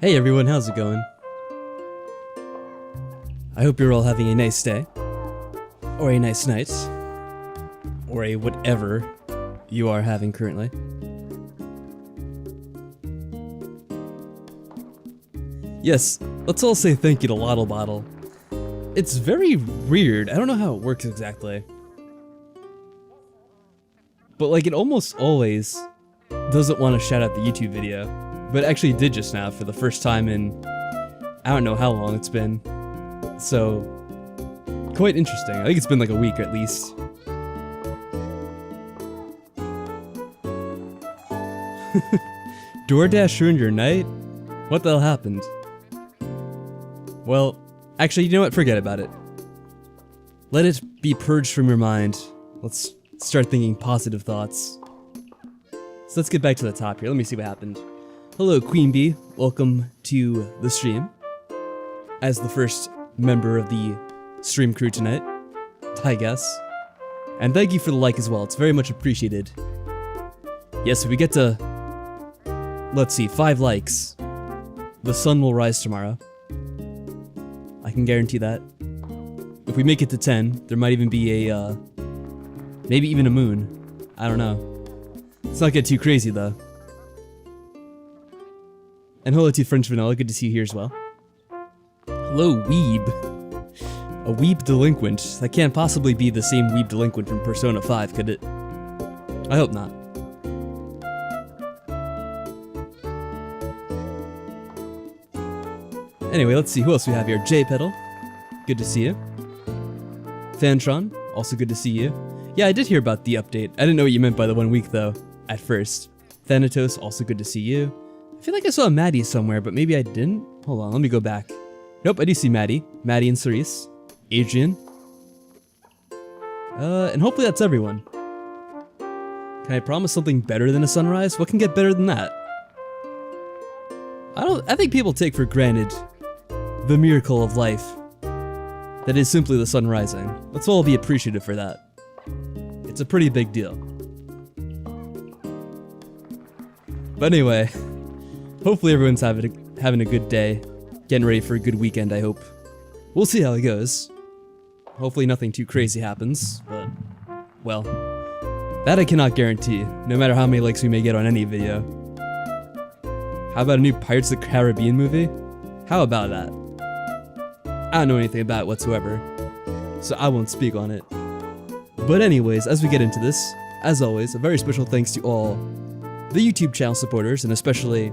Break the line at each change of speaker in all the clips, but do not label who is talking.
Hey everyone, how's it going? I hope you're all having a nice day, or a nice night, or a whatever you are having currently. Yes, let's all say thank you to Lottle Bottle. It's very weird, I don't know how it works exactly. But like it almost always doesn't want to shout out the YouTube video, but it actually did just now for the first time in I don't know how long it's been. So, quite interesting. I think it's been like a week at least. DoorDash ruined your night? What the hell happened? Well, actually, you know what? Forget about it. Let it be purged from your mind. Let's start thinking positive thoughts. So let's get back to the top here. Let me see what happened. Hello, Queen Bee. Welcome to the stream. As the first member of the stream crew tonight, I guess. And thank you for the like as well. It's very much appreciated. Yes, if we get to, let's see, 5 likes, the sun will rise tomorrow. I can guarantee that. If we make it to 10, there might even be a, maybe even a moon. I don't know. Let's not get too crazy though. And hello to French Vanilla, good to see you here as well. Hello, Weeb. A Weeb delinquent. That can't possibly be the same Weeb delinquent from Persona 5, could it? I hope not. Anyway, let's see who else we have here. JPedal, good to see you. Fantron, also good to see you. Yeah, I did hear about the update. I didn't know what you meant by the 1 week though, at first. Thanatos, also good to see you. I feel like I saw Maddie somewhere, but maybe I didn't. Hold on, let me go back. Nope, I do see Maddie. Maddie and Cerise. Adrian. And hopefully that's everyone. Can I promise something better than a sunrise? What can get better than that? I think people take for granted the miracle of life that is simply the sun rising. Let's all be appreciative for that. It's a pretty big deal. But anyway, hopefully everyone's having a good day. Getting ready for a good weekend, I hope. We'll see how it goes. Hopefully nothing too crazy happens, but, well, that I cannot guarantee, no matter how many likes we may get on any video. How about a new Pirates of the Caribbean movie? How about that? I don't know anything about it whatsoever, so I won't speak on it. But anyways, as we get into this, as always, a very special thanks to all the YouTube channel supporters, and especially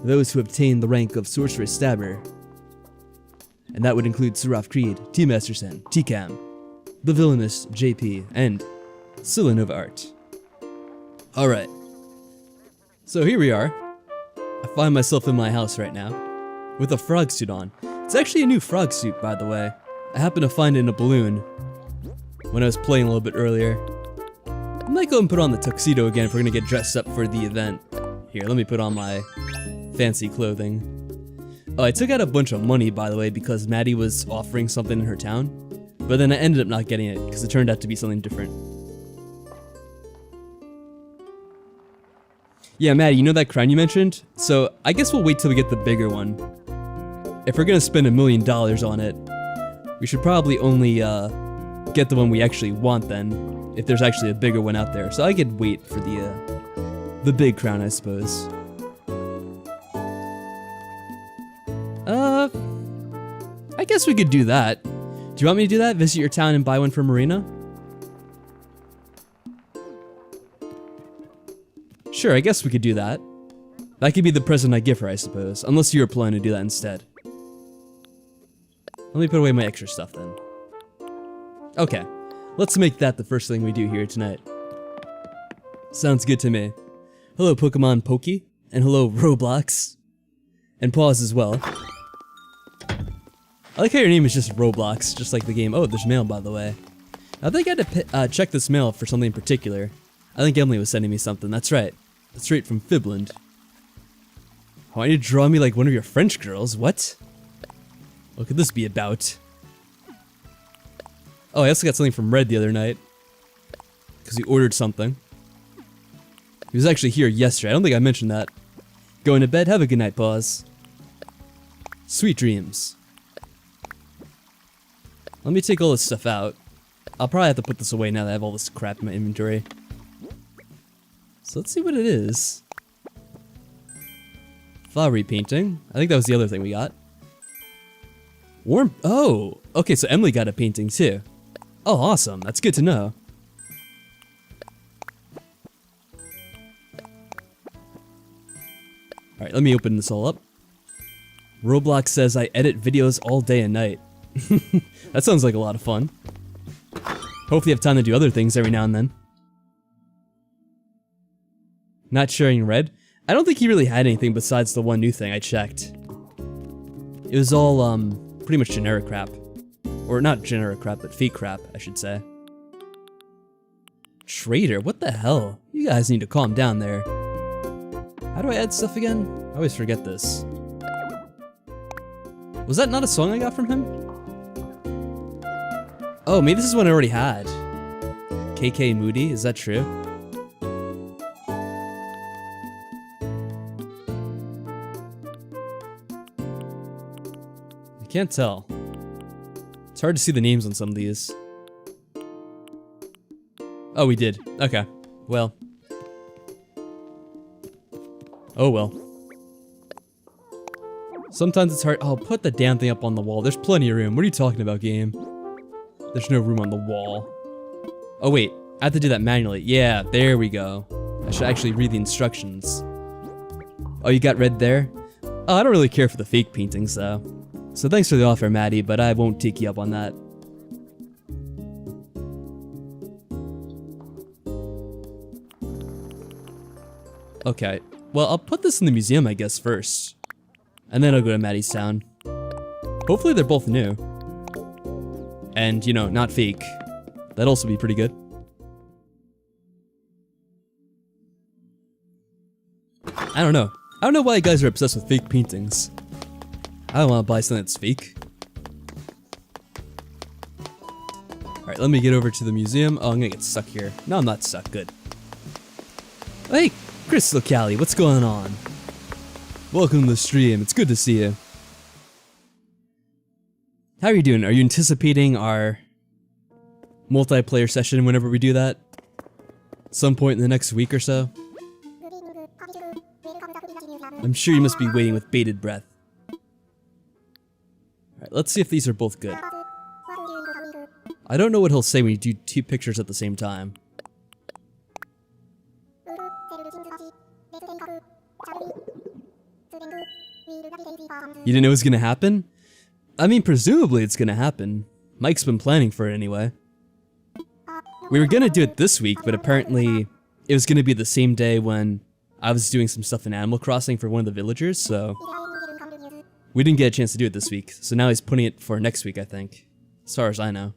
those who obtained the rank of Sorceress Stabber. And that would include Seraph Creed, T Masterson, TCam, The Villainous JP, and Silanova Art. Alright. So here we are. I find myself in my house right now, with a frog suit on. It's actually a new frog suit, by the way. I happened to find it in a balloon when I was playing a little bit earlier. I might go and put on the tuxedo again if we're gonna get dressed up for the event. Here, let me put on my fancy clothing. Oh, I took out a bunch of money, by the way, because Maddie was offering something in her town, but then I ended up not getting it because it turned out to be something different. Yeah, Maddie, you know that crown you mentioned? So I guess we'll wait till we get the bigger one. If we're gonna spend $1 million on it, we should probably only get the one we actually want then, if there's actually a bigger one out there. So I could wait for the big crown, I suppose. I guess we could do that. Do you want me to do that? Visit your town and buy one for Marina? Sure, I guess we could do that. That could be the present I give her, I suppose. Unless you were planning to do that instead. Let me put away my extra stuff then. Okay, let's make that the first thing we do here tonight. Sounds good to me. Hello, Pokemon Pokey, and hello, Roblox. And Pause as well. I like how your name is just Roblox, just like the game. Oh, there's mail, by the way. I think I had to check this mail for something in particular. I think Emily was sending me something, that's right. Straight from Fibland. Oh, I need to draw me like one of your French girls, what? What could this be about? Oh, I also got something from Red the other night. Because he ordered something. He was actually here yesterday, I don't think I mentioned that. Going to bed, have a good night, Pause. Sweet dreams. Let me take all this stuff out. I'll probably have to put this away now that I have all this crap in my inventory. So let's see what it is. Flowery painting. I think that was the other thing we got. Warm. Oh, okay, so Emily got a painting too. Oh, awesome. That's good to know. Alright, let me open this all up. Roblox says I edit videos all day and night. That sounds like a lot of fun. Hopefully you have time to do other things every now and then. Not sharing red? I don't think he really had anything besides the one new thing I checked. It was all, pretty much generic crap. Or not generic crap, but fake crap, I should say. Trader, what the hell? You guys need to calm down there. How do I add stuff again? I always forget this. Was that not a song I got from him? Oh, maybe this is one I already had. KK Moody, is that true? I can't tell. It's hard to see the names on some of these. Oh, we did. Okay. Well. Oh well. Sometimes it's hard. Oh, put the damn thing up on the wall. There's plenty of room. What are you talking about, game? There's no room on the wall. Oh wait, I have to do that manually. Yeah, there we go. I should actually read the instructions. Oh, you got red there? Oh, I don't really care for the fake paintings though. So thanks for the offer, Maddie, but I won't take you up on that. Okay, well I'll put this in the museum I guess first. And then I'll go to Maddie's town. Hopefully they're both new. And, you know, not fake. That'd also be pretty good. I don't know. I don't know why you guys are obsessed with fake paintings. I don't want to buy something that's fake. Alright, let me get over to the museum. Oh, I'm gonna get stuck here. No, I'm not stuck. Good. Hey, Crystal Callie, what's going on? Welcome to the stream. It's good to see you. How are you doing? Are you anticipating our multiplayer session whenever we do that? Some point in the next week or so? I'm sure you must be waiting with bated breath. Alright, let's see if these are both good. I don't know what he'll say when you do two pictures at the same time. You didn't know it was gonna happen? I mean, presumably it's gonna happen. Mike's been planning for it anyway. We were gonna do it this week, but apparently it was gonna be the same day when I was doing some stuff in Animal Crossing for one of the villagers, so we didn't get a chance to do it this week. So now he's putting it for next week, I think, as far as I know.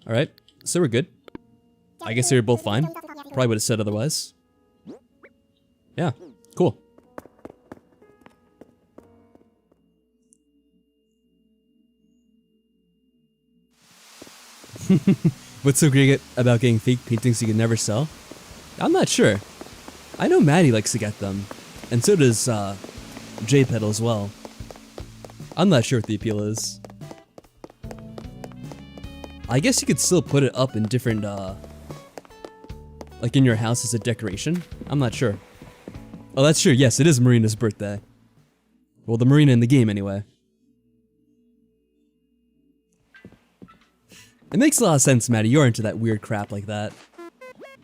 Alright, so we're good. I guess they were both fine. Probably would have said otherwise. Yeah, cool. What's so great about getting fake paintings you can never sell? I'm not sure. I know Maddie likes to get them, and so does J-Pedal as well. I'm not sure what the appeal is. I guess you could still put it up in different, like in your house as a decoration. I'm not sure. Oh, that's true. Yes, it is Marina's birthday. Well, the Marina in the game, anyway. It makes a lot of sense, Maddie. You're into that weird crap like that.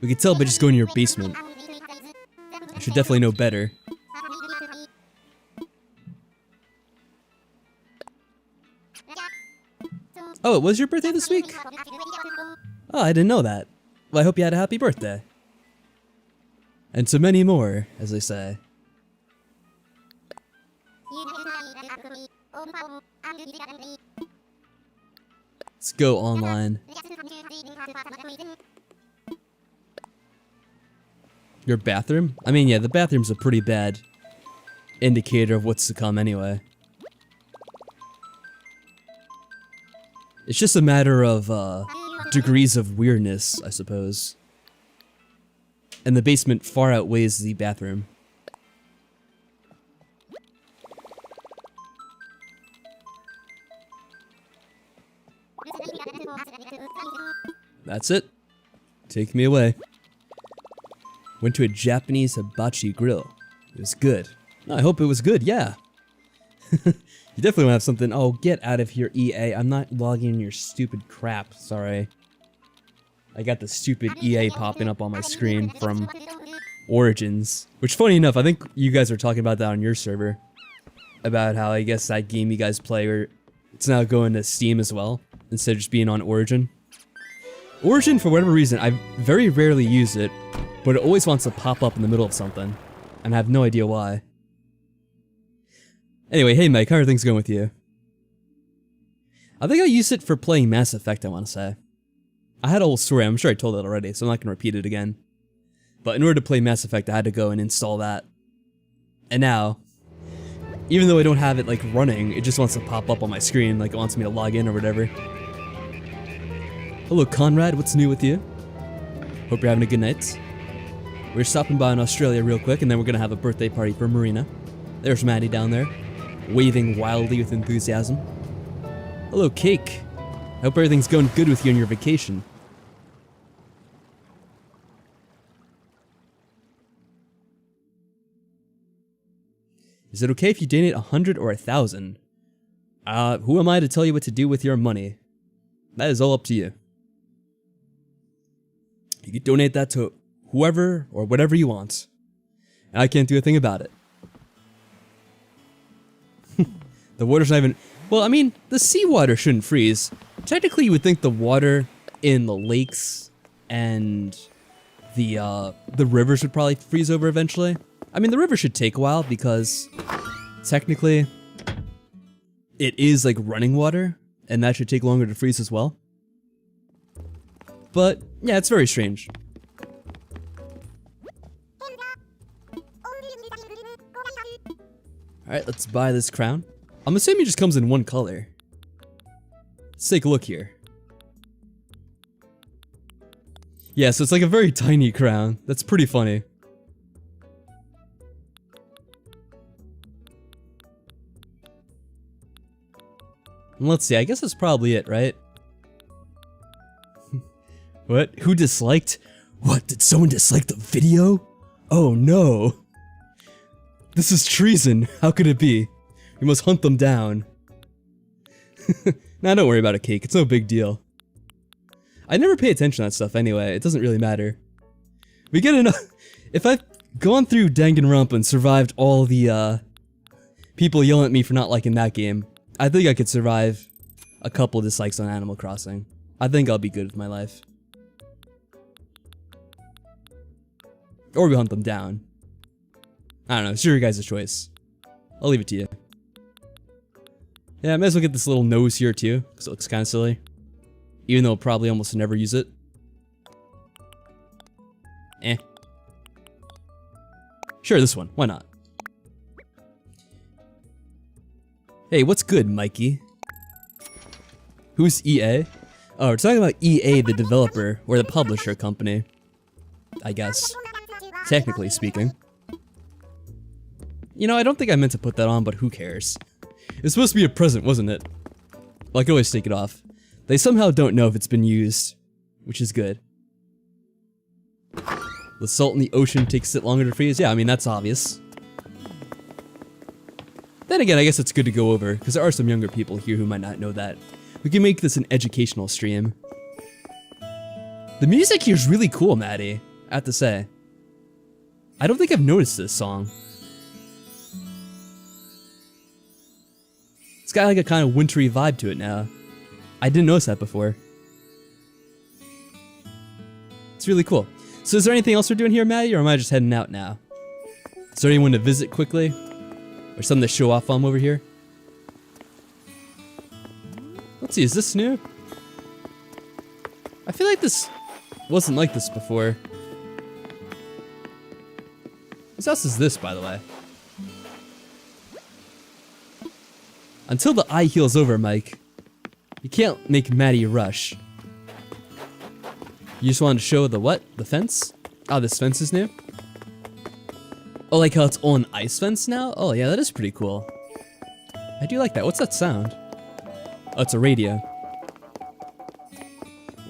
We could tell by just going to your basement. I should definitely know better. Oh, it was your birthday this week? Oh, I didn't know that. Well, I hope you had a happy birthday. And to many more, as they say. Let's go online. Your bathroom? I mean, yeah, the bathroom's a pretty bad indicator of what's to come anyway. It's just a matter of degrees of weirdness, I suppose. And the basement far outweighs the bathroom. That's it. Take me away. Went to a Japanese hibachi grill. It was good. I hope it was good, yeah. You definitely want to have something. Oh, get out of here, EA. I'm not logging in your stupid crap. Sorry. I got the stupid EA popping up on my screen from Origins. Which, funny enough, I think you guys were talking about that on your server. About how, I guess, that game you guys play, it's now going to Steam as well, instead of just being on Origin. Origin, for whatever reason, I very rarely use it, but it always wants to pop up in the middle of something. And I have no idea why. Anyway, hey Mike, how are things going with you? I think I used it for playing Mass Effect, I want to say. I had a whole story, I'm sure I told it already, so I'm not going to repeat it again. But in order to play Mass Effect, I had to go and install that. And now, even though I don't have it like running, it just wants to pop up on my screen, like it wants me to log in or whatever. Hello Conrad, what's new with you? Hope you're having a good night. We're stopping by in Australia real quick, and then we're going to have a birthday party for Marina. There's Maddie down there, waving wildly with enthusiasm. Hello, Cake. I hope everything's going good with you on your vacation. Is it okay if you donate 100 or 1,000? Who am I to tell you what to do with your money? That is all up to you. You can donate that to whoever or whatever you want. And I can't do a thing about it. The water's not even... Well, I mean, the seawater shouldn't freeze. Technically, you would think the water in the lakes and the rivers would probably freeze over eventually. I mean, the river should take a while because technically it is like running water, and that should take longer to freeze as well. But yeah, it's very strange. Alright, let's buy this crown. I'm assuming it just comes in one color. Let's take a look here. Yeah, so it's like a very tiny crown. That's pretty funny. And let's see, I guess that's probably it, right? What? Who disliked? What? Did someone dislike the video? Oh no. This is treason. How could it be? We must hunt them down. Nah, don't worry about it, Cake. It's no big deal. I never pay attention to that stuff anyway. It doesn't really matter. We get enough. If I've gone through Danganronpa and survived all the people yelling at me for not liking that game, I think I could survive a couple dislikes on Animal Crossing. I think I'll be good with my life. Or we hunt them down. I don't know, it's your guys' choice. I'll leave it to you. Yeah, I might as well get this little nose here too, because it looks kind of silly. Even though I'll probably almost never use it. Eh. Sure, this one. Why not? Hey, what's good, Mikey? Who's EA? Oh, we're talking about EA, the developer, or the publisher company. I guess. Technically speaking. You know, I don't think I meant to put that on, but who cares? It's supposed to be a present, wasn't it? Well, I can always take it off. They somehow don't know if it's been used, which is good. The salt in the ocean takes it longer to freeze? Yeah, I mean, that's obvious. Then again, I guess it's good to go over, because there are some younger people here who might not know that. We can make this an educational stream. The music here is really cool, Maddie, I have to say. I don't think I've noticed this song. It's got like a kind of wintry vibe to it now. I didn't notice that before. It's really cool. So is there anything else we're doing here, Maddie, or am I just heading out now? Is there anyone to visit quickly? Or something to show off on over here? Let's see, is this new? I feel like this wasn't like this before. Whose house is this, by the way? Until the eye heals over, Mike. You can't make Maddie rush. You just wanted to show the what? The fence? Oh, this fence is new? Oh, like how it's all an ice fence now? Oh yeah, that is pretty cool. I do like that. What's that sound? Oh, it's a radio.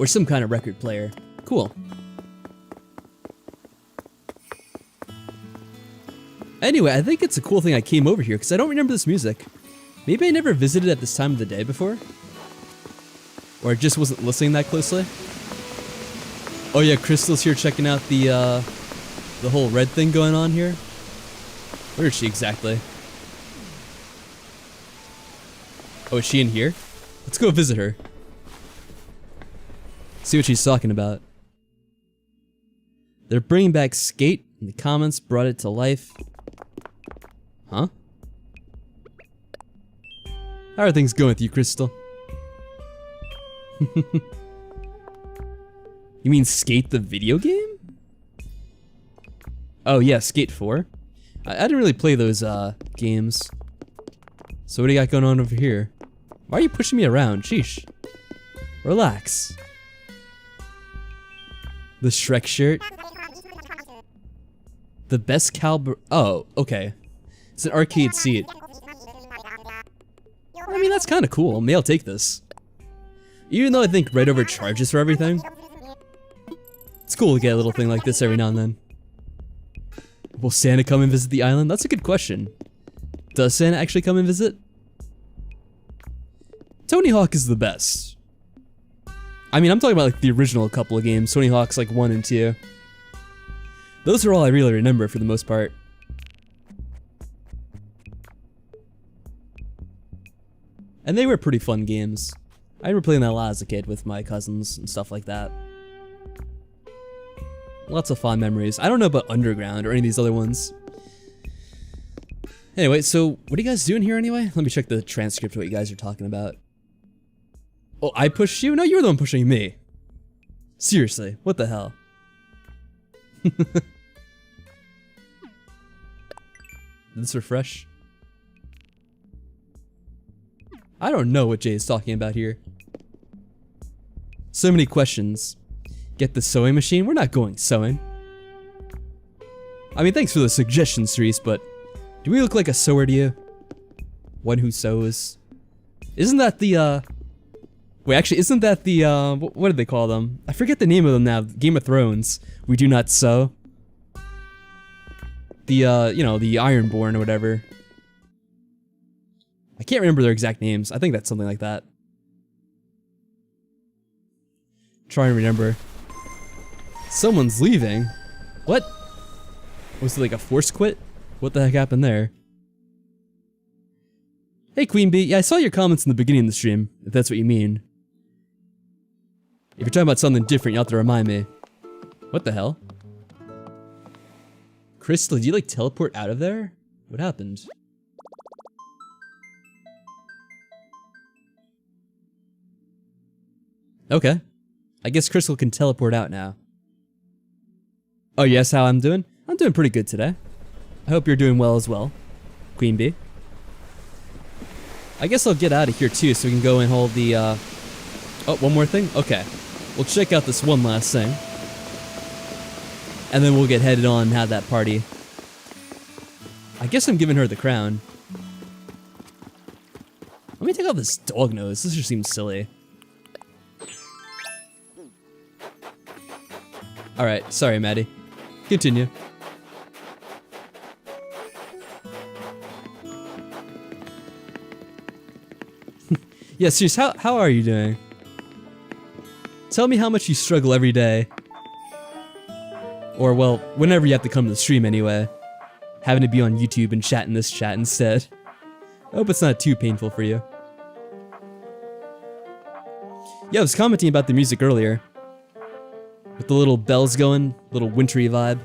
Or some kind of record player. Cool. Anyway, I think it's a cool thing I came over here because I don't remember this music. Maybe I never visited at this time of the day before? Or I just wasn't listening that closely? Oh yeah, Crystal's here checking out the whole red thing going on here. Where is she exactly? Oh, is she in here? Let's go visit her. See what she's talking about. They're bringing back Skate, and the comments brought it to life. Huh? How are things going with you, Crystal? You mean Skate the video game? Oh yeah, Skate 4. I didn't really play those games. So what do you got going on over here? Why are you pushing me around? Sheesh. Relax. The Shrek shirt. The best caliber. Oh, okay. It's an arcade seat. I mean, that's kind of cool. Maybe I'll take this. Even though I think Red overcharges for everything, it's cool to get a little thing like this every now and then. Will Santa come and visit the island? That's a good question. Does Santa actually come and visit? Tony Hawk is the best. I mean, I'm talking about like the original couple of games. Tony Hawk's like 1 and 2. Those are all I really remember for the most part. And they were pretty fun games. I remember playing that a lot as a kid with my cousins and stuff like that. Lots of fond memories. I don't know about Underground or any of these other ones. Anyway, so what are you guys doing here anyway? Let me check the transcript of what you guys are talking about. Oh, I pushed you? No, you were the one pushing me. Seriously, what the hell? Did this refresh? I don't know what Jay is talking about here. So many questions. Get the sewing machine? We're not going sewing. I mean, thanks for the suggestions, Cerise, but do we look like a sewer to you? One who sews? Isn't that the, wait, actually, isn't that the, what did they call them? I forget the name of them now. Game of Thrones. We do not sew. The, you know, the Ironborn or whatever. I can't remember their exact names. I think that's something like that. Try and remember. Someone's leaving. What? Was it like a forced quit? What the heck happened there? Hey Queen Bee, yeah, I saw your comments in the beginning of the stream, if that's what you mean. If you're talking about something different, you'll have to remind me. What the hell? Crystal, did you like teleport out of there? What happened? Okay. I guess Crystal can teleport out now. Oh yes, how I'm doing? I'm doing pretty good today. I hope you're doing well as well, Queen Bee. I guess I'll get out of here too so we can go and hold the, oh, one more thing? Okay. We'll check out this one last thing. And then we'll get headed on and have that party. I guess I'm giving her the crown. Let me take off this dog nose. This just seems silly. Alright, sorry, Maddie. Continue. Yeah, seriously, how are you doing? Tell me how much you struggle every day. Or, well, whenever you have to come to the stream anyway. Having to be on YouTube and chat in this chat instead. I hope it's not too painful for you. Yeah, I was commenting about the music earlier. With the little bells going, little wintry vibe.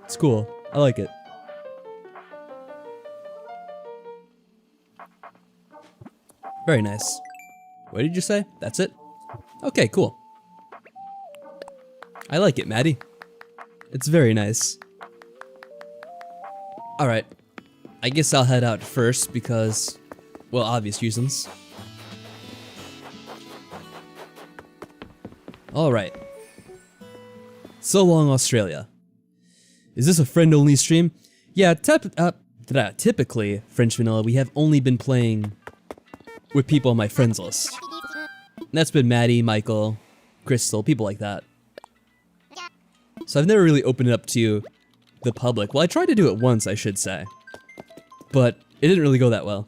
It's cool. I like it. Very nice. What did you say? That's it? Okay, cool. I like it, Maddie. It's very nice. Alright. I guess I'll head out first because, well, obvious reasons. Alright. So long, Australia. Is this a friend-only stream? Yeah, typically, French Vanilla, we have only been playing with people on my friends list. And that's been Maddie, Michael, Crystal, people like that. So I've never really opened it up to the public. Well, I tried to do it once, I should say. But it didn't really go that well.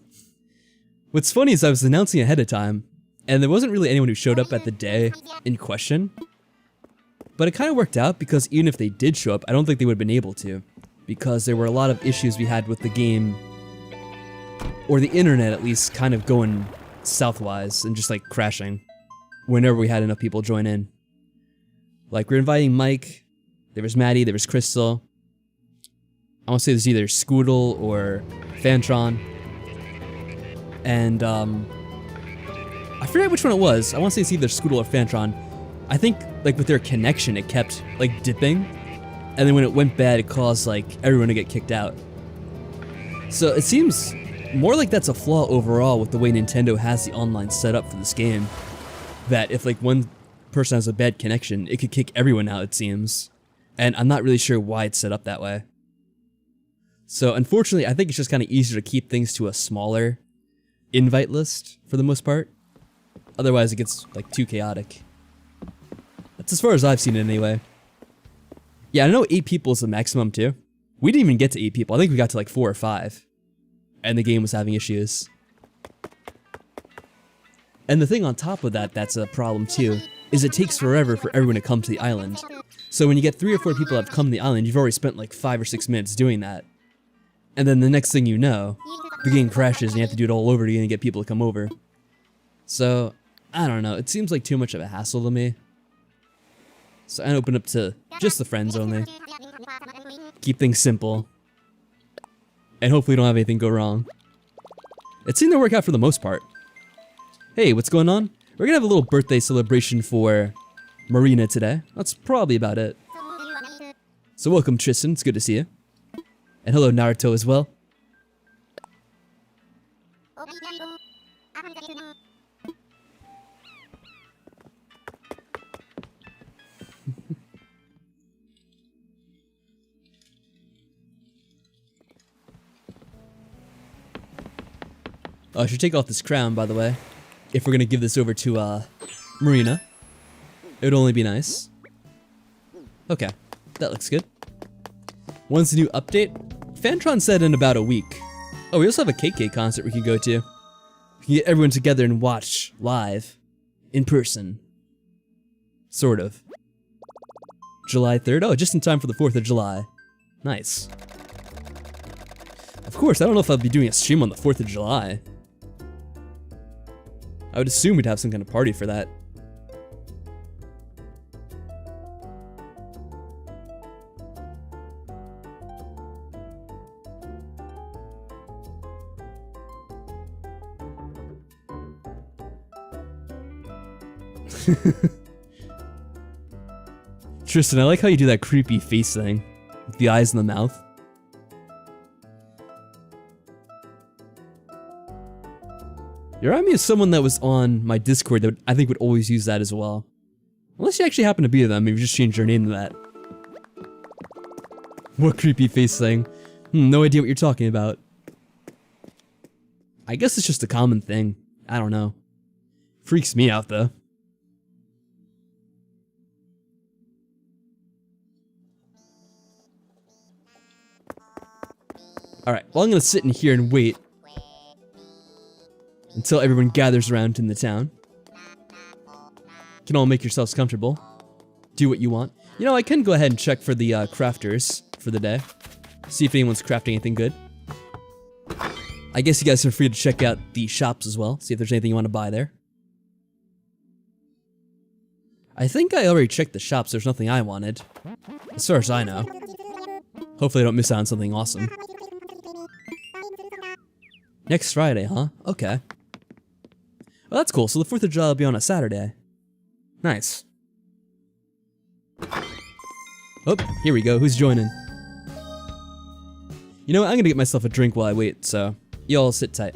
What's funny is I was announcing ahead of time, and there wasn't really anyone who showed up at the day in question. But it kind of worked out because even if they did show up, I don't think they would have been able to. Because there were a lot of issues we had with the game, or the internet at least, kind of going southwise and just like crashing whenever we had enough people join in. Like, we're inviting Mike, there was Maddie, there was Crystal. I want to say there's either Scoodle or Fantron. And, I forget which one it was. I want to say it's either Scoodle or Fantron. I think, like, with their connection, it kept, like, dipping. And then when it went bad, it caused, like, everyone to get kicked out. So it seems more like that's a flaw overall with the way Nintendo has the online setup for this game. That if, like, one person has a bad connection, it could kick everyone out, it seems. And I'm not really sure why it's set up that way. So unfortunately, I think it's just kind of easier to keep things to a smaller invite list for the most part. Otherwise, it gets, like, too chaotic. That's as far as I've seen it anyway. Yeah, I know 8 people is the maximum too. We didn't even get to 8 people. I think we got to like 4 or 5. And the game was having issues. And the thing on top of that that's a problem too, is it takes forever for everyone to come to the island. So when you get 3 or 4 people that have come to the island, you've already spent like 5 or 6 minutes doing that. And then the next thing you know, the game crashes and you have to do it all over again and get people to come over. So, I don't know, it seems like too much of a hassle to me. So I open up to just the friends only. Keep things simple. And hopefully don't have anything go wrong. It seemed to work out for the most part. Hey, what's going on? We're gonna have a little birthday celebration for Marina today. That's probably about it. So welcome Tristan, it's good to see you. And hello Naruto as well. Oh, I should take off this crown, by the way. If we're gonna give this over to, Marina. It would only be nice. Okay, that looks good. When's the new update? Fantron said in about a week. Oh, we also have a KK concert we can go to. We can get everyone together and watch live. In person. Sort of. July 3rd? Oh, just in time for the 4th of July. Nice. Of course, I don't know if I'll be doing a stream on the 4th of July. I would assume we'd have some kind of party for that. Tristan, I like how you do that creepy face thing. With the eyes and the mouth. You remind me of someone that was on my Discord that I think would always use that as well. Unless you actually happen to be them, maybe just change your name to that. What creepy face thing? No idea what you're talking about. I guess it's just a common thing. I don't know. Freaks me out though. Alright, well I'm gonna sit in here and wait until everyone gathers around in the town. You can all make yourselves comfortable. Do what you want. You know, I can go ahead and check for the crafters for the day. See if anyone's crafting anything good. I guess you guys are free to check out the shops as well. See if there's anything you want to buy there. I think I already checked the shops. There's nothing I wanted. As far as I know. Hopefully I don't miss out on something awesome. Next Friday, huh? Okay. Well, that's cool. So the 4th of July will be on a Saturday. Nice. Oh, here we go. Who's joining? You know what? I'm gonna get myself a drink while I wait, so y'all sit tight.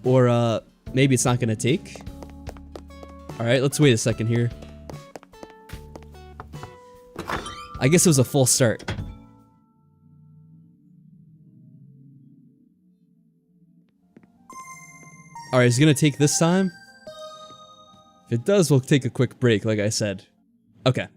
Or, maybe it's not gonna take? Alright, let's wait a second here. I guess it was a false start. Alright, is it gonna take this time? If it does, we'll take a quick break, like I said. Okay.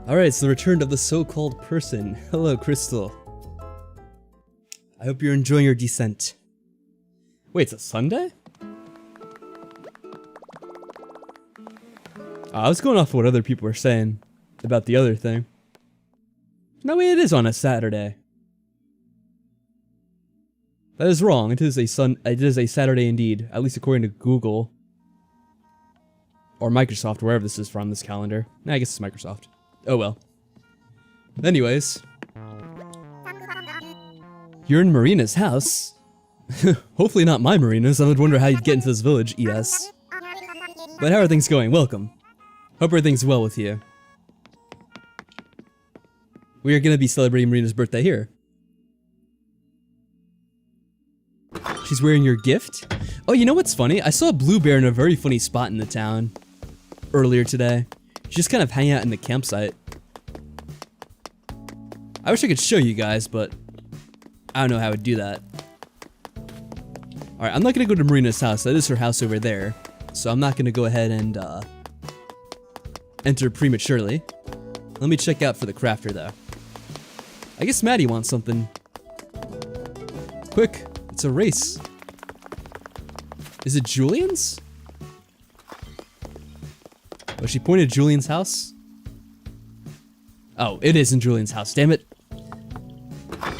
Alright, it's the return of the so-called person. Hello, Crystal. I hope you're enjoying your descent. Wait, it's a Sunday? I was going off what other people were saying about the other thing. No way, it is on a Saturday. That is wrong. It is a Saturday indeed, at least according to Google. Or Microsoft, wherever this is from, this calendar. Nah, I guess it's Microsoft. Oh well. Anyways. You're in Marina's house? Hopefully not my Marinas. I would wonder how you'd get into this village, yes. But how are things going? Welcome. Hope everything's well with you. We are gonna be celebrating Marina's birthday here. She's wearing your gift? Oh, you know what's funny? I saw a Bluebear in a very funny spot in the town earlier today. She's just kind of hanging out in the campsite. I wish I could show you guys, but I don't know how I would do that. Alright, I'm not gonna go to Marina's house. That is her house over there. So I'm not gonna go ahead and enter prematurely. Let me check out for the crafter though. I guess Maddie wants something. Quick, it's a race. Is it Julian's? Oh, she pointed at Julian's house? Oh, it isn't Julian's house, damn it.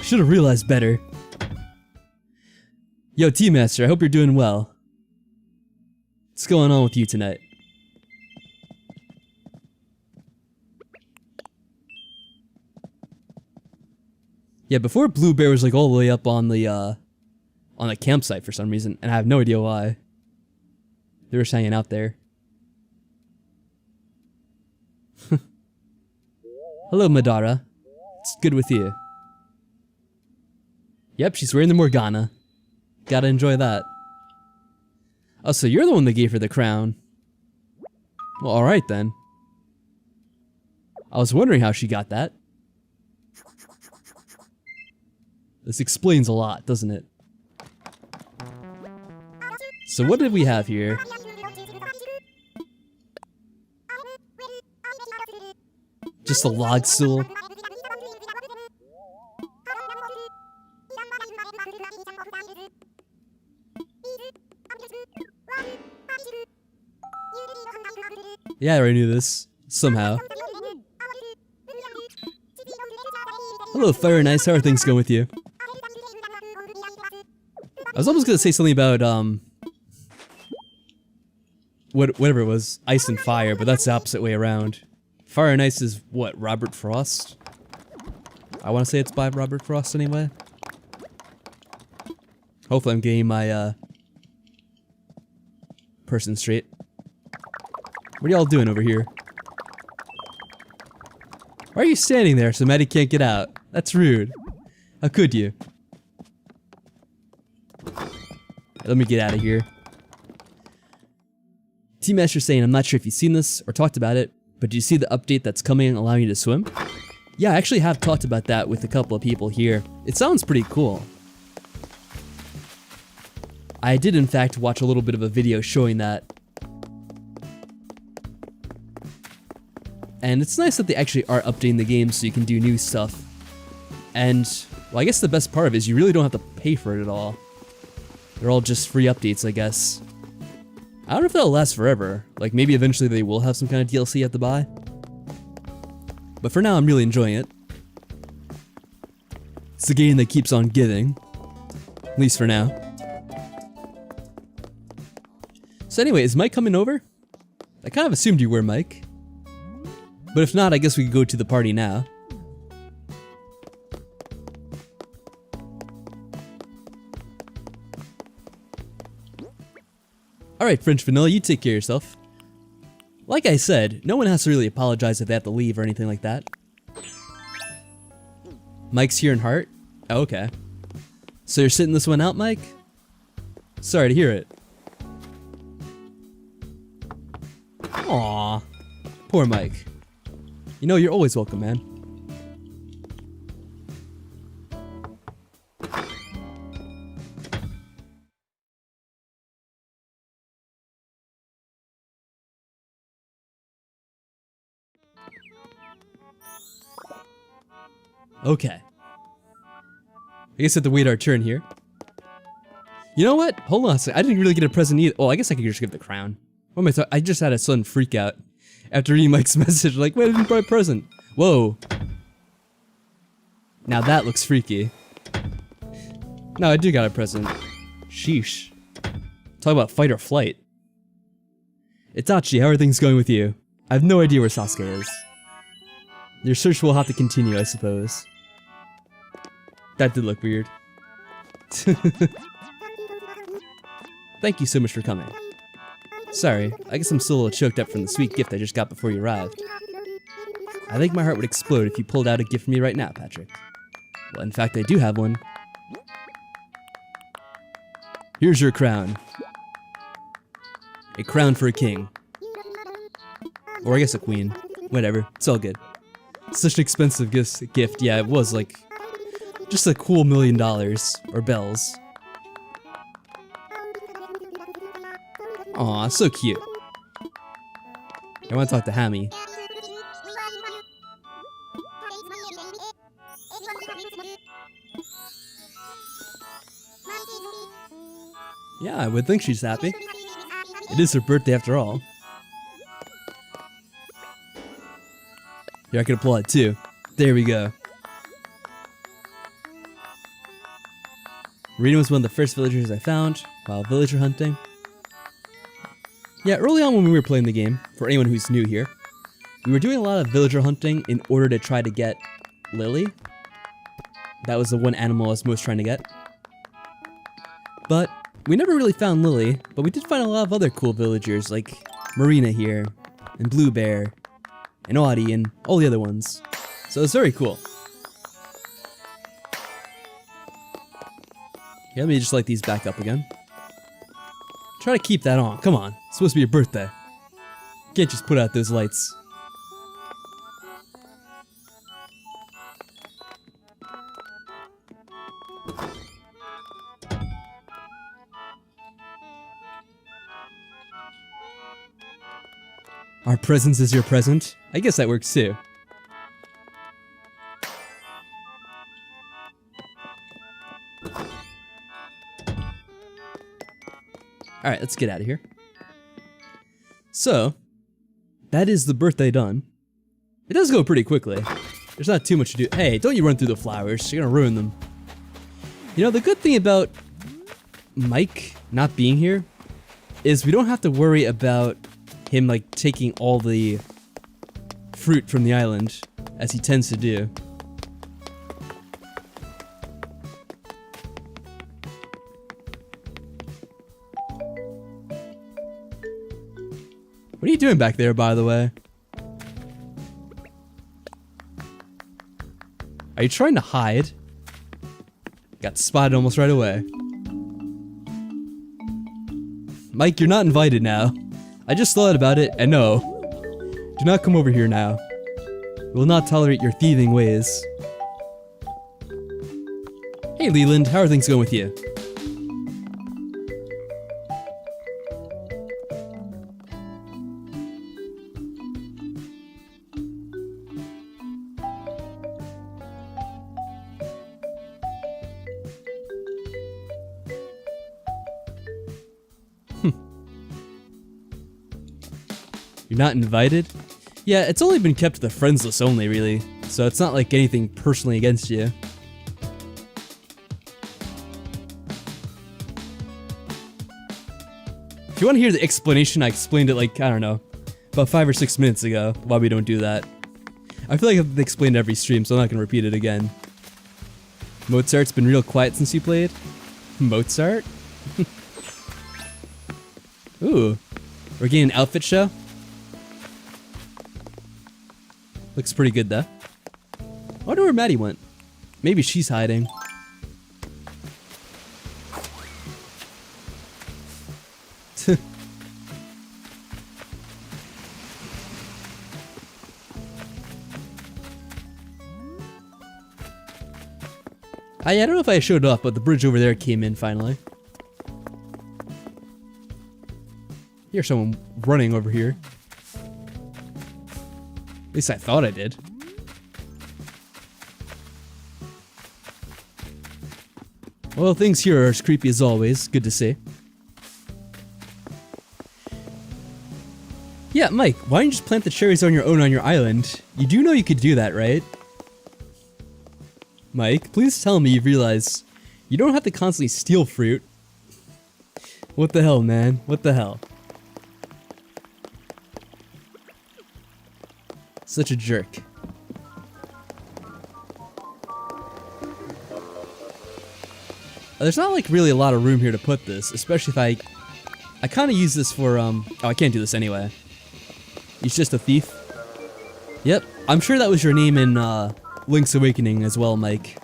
Should have realized better. Yo, T-Master, I hope you're doing well. What's going on with you tonight? Yeah, before Bluebear was like all the way up on the campsite for some reason, and I have no idea why. They were just hanging out there. Hello, Madara. It's good with you. Yep, she's wearing the Morgana. Gotta enjoy that. Oh, so you're the one that gave her the crown. Well, alright then. I was wondering how she got that. This explains a lot, doesn't it? So what did we have here? Just a log stool. Yeah, I already knew this. Somehow. Hello, Fire and Ice. How are things going with you? I was almost gonna say something about, whatever it was, Ice and Fire, but that's the opposite way around. Fire and Ice is, what, Robert Frost? I want to say it's by Robert Frost anyway. Hopefully I'm getting my, person straight. What are y'all doing over here? Why are you standing there so Maddie can't get out? That's rude. How could you? Let me get out of here. T-Master's saying, I'm not sure if you've seen this or talked about it, but do you see the update that's coming allowing you to swim? Yeah, I actually have talked about that with a couple of people here. It sounds pretty cool. I did in fact watch a little bit of a video showing that. And it's nice that they actually are updating the game so you can do new stuff. And, well, I guess the best part of it is you really don't have to pay for it at all. They're all just free updates, I guess. I don't know if that'll last forever. Like, maybe eventually they will have some kind of DLC you have to buy. But for now, I'm really enjoying it. It's a game that keeps on giving. At least for now. So anyway, is Mike coming over? I kind of assumed you were, Mike. But if not, I guess we could go to the party now. Alright, French Vanilla, you take care of yourself. Like I said, no one has to really apologize if they have to leave or anything like that. Mike's here in heart? Oh, okay. So you're sitting this one out, Mike? Sorry to hear it. Aww. Poor Mike. You know, you're always welcome, man. Okay. I guess we have to wait our turn here. You know what? Hold on a second. I didn't really get a present either. Oh, I guess I could just give the crown. What am I talking? I just had a sudden freak out after reading Mike's message. Like, wait, I didn't buy a present. Whoa. Now that looks freaky. No, I do got a present. Sheesh. Talk about fight or flight. Itachi, how are things going with you? I have no idea where Sasuke is. Your search will have to continue, I suppose. That did look weird. Thank you so much for coming. Sorry, I guess I'm still a little choked up from the sweet gift I just got before you arrived. I think my heart would explode if you pulled out a gift for me right now, Patrick. Well, in fact, I do have one. Here's your crown. A crown for a king. Or I guess a queen. Whatever, it's all good. Such an expensive gift. Yeah, it was like just a cool $1 million or bells. Aw, so cute. I want to talk to Hammy. Yeah, I would think she's happy. It is her birthday after all. Here, I can applaud too. There we go. Marina was one of the first villagers I found while villager hunting. Yeah, early on when we were playing the game, for anyone who's new here, we were doing a lot of villager hunting in order to try to get Lily. That was the one animal I was most trying to get. But we never really found Lily, but we did find a lot of other cool villagers like Marina here, and Bluebear, and Audie, and all the other ones. So it's very cool. Yeah, let me just light these back up again. Try to keep that on, come on. It's supposed to be your birthday. Can't just put out those lights. Our presence is your present? I guess that works too. Alright, let's get out of here. So, that is the birthday done. It does go pretty quickly. There's not too much to do. Hey, don't you run through the flowers. You're gonna ruin them. You know, the good thing about Mike not being here is we don't have to worry about him, like, taking all the fruit from the island, as he tends to do. What are you doing back there, by the way? Are you trying to hide? Got spotted almost right away. Mike, you're not invited now. I just thought about it, and no. Do not come over here now. We will not tolerate your thieving ways. Hey Leland, how are things going with you? You're not invited? Yeah, it's only been kept to the friends list only, really. So it's not like anything personally against you. If you want to hear the explanation, I explained it like, I don't know, about 5 or 6 minutes ago, why we don't do that. I feel like I've explained every stream, so I'm not going to repeat it again. Mozart's been real quiet since you played? Mozart? Ooh. We're getting an outfit show? Looks pretty good though. I wonder where Maddie went. Maybe she's hiding. I don't know if I showed up, but the bridge over there came in finally. Here's someone running over here. At least I thought I did. Well, things here are as creepy as always. Good to see. Yeah, Mike, why don't you just plant the cherries on your own on your island? You do know you could do that, right? Mike, please tell me you realize you don't have to constantly steal fruit. What the hell, man? What the hell? Such a jerk. There's not like really a lot of room here to put this, especially if I kind of use this for oh, I can't do this anyway. He's just a thief. Yep, I'm sure that was your name in Link's Awakening as well, Mike.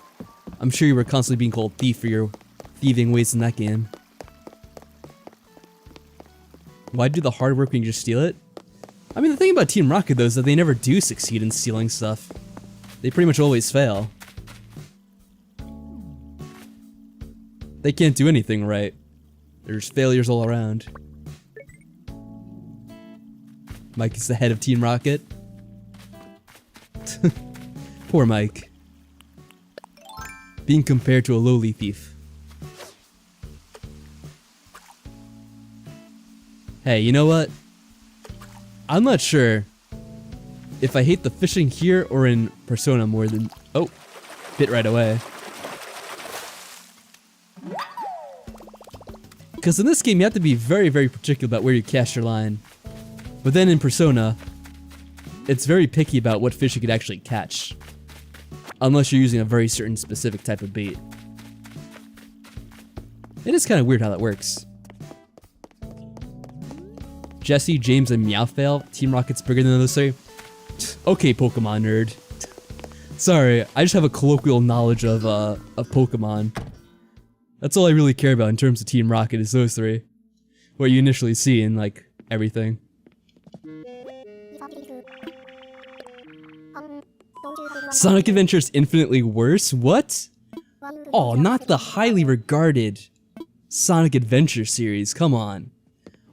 I'm sure you were constantly being called thief for your thieving ways in that game. Why do the hard work when you just steal it? I mean, the thing about Team Rocket though is that they never do succeed in stealing stuff. They pretty much always fail. They can't do anything right. There's failures all around. Mike is the head of Team Rocket. Poor Mike. Being compared to a lowly thief. Hey, you know what? I'm not sure if I hate the fishing here or in Persona more than... Oh, bit right away. Because in this game you have to be very, very particular about where you cast your line. But then in Persona, it's very picky about what fish you could actually catch. Unless you're using a very certain specific type of bait. It is kind of weird how that works. Jesse, James, and Meowfail. Team Rocket's bigger than those three. Okay, Pokemon nerd. Sorry, I just have a colloquial knowledge of Pokemon. That's all I really care about in terms of Team Rocket is those three. What you initially see in, like, everything. Sonic Adventure's infinitely worse? What? Oh, not the highly regarded Sonic Adventure series, come on.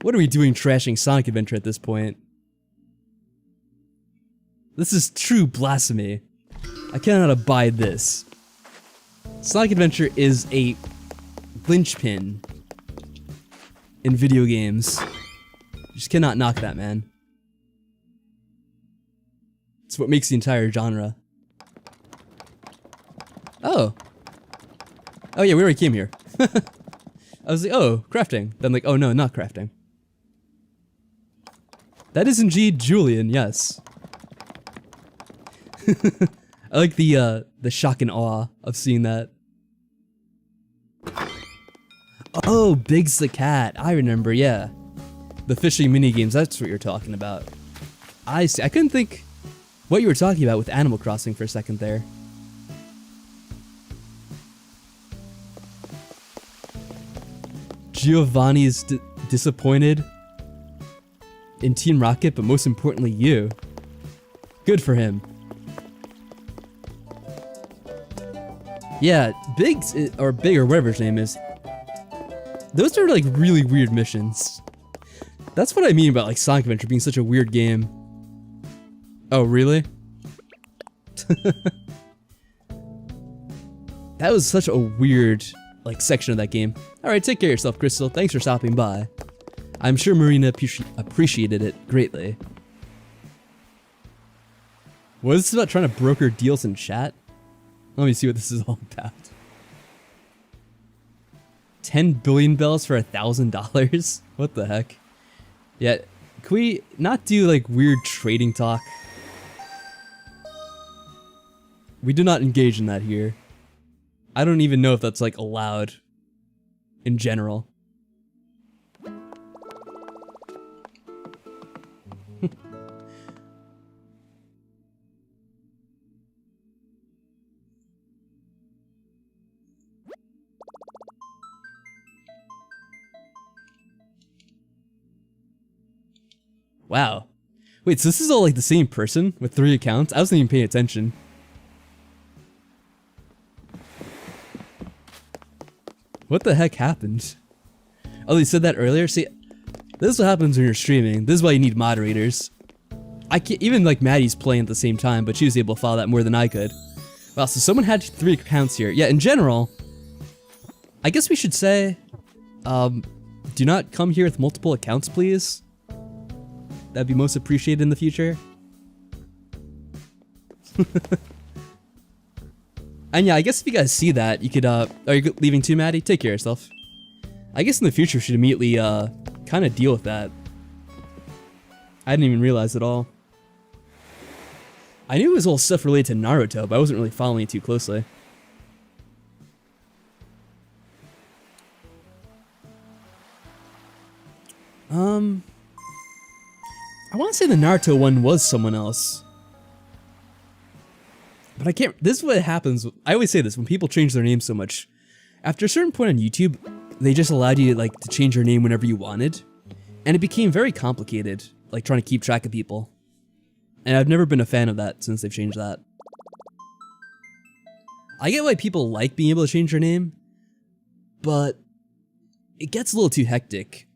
What are we doing trashing Sonic Adventure at this point? This is true blasphemy. I cannot abide this. Sonic Adventure is a linchpin in video games. You just cannot knock that, man. It's what makes the entire genre. Oh. Oh yeah, we already came here. I was like, oh, crafting. Then like, oh no, not crafting. That is indeed Julian, yes. I like the shock and awe of seeing that. Oh, Big's the cat. I remember, yeah. The fishing minigames, that's what you're talking about. I see. I couldn't think what you were talking about with Animal Crossing for a second there. Giovanni is disappointed in Team Rocket, but most importantly, you. Good for him. Yeah, Big or whatever his name is. Those are like really weird missions. That's what I mean about like Sonic Adventure being such a weird game. Oh, really? That was such a weird like section of that game. Alright, take care of yourself, Crystal. Thanks for stopping by. I'm sure Marina appreciated it greatly. Was this about trying to broker deals in chat? Let me see what this is all about. 10 billion bells for $1,000? What the heck? Yeah, can we not do like weird trading talk? We do not engage in that here. I don't even know if that's like allowed in general. Wow. Wait, so this is all like the same person with 3 accounts? I wasn't even paying attention. What the heck happened? Oh, they said that earlier? See, this is what happens when you're streaming. This is why you need moderators. I can't, even like Maddie's playing at the same time, but she was able to follow that more than I could. Wow, so someone had 3 accounts here. Yeah, in general, I guess we should say, do not come here with multiple accounts, please. That'd be most appreciated in the future. And yeah, I guess if you guys see that, you could, are you leaving too, Maddie? Take care of yourself. I guess in the future we should immediately, kind of deal with that. I didn't even realize at all. I knew it was all stuff related to Naruto, but I wasn't really following it too closely. I want to say the Naruto one was someone else. But I can't, this is what happens, I always say this, when people change their name so much. After a certain point on YouTube, they just allowed you like to change your name whenever you wanted. And it became very complicated, like trying to keep track of people. And I've never been a fan of that since they've changed that. I get why people like being able to change their name, but it gets a little too hectic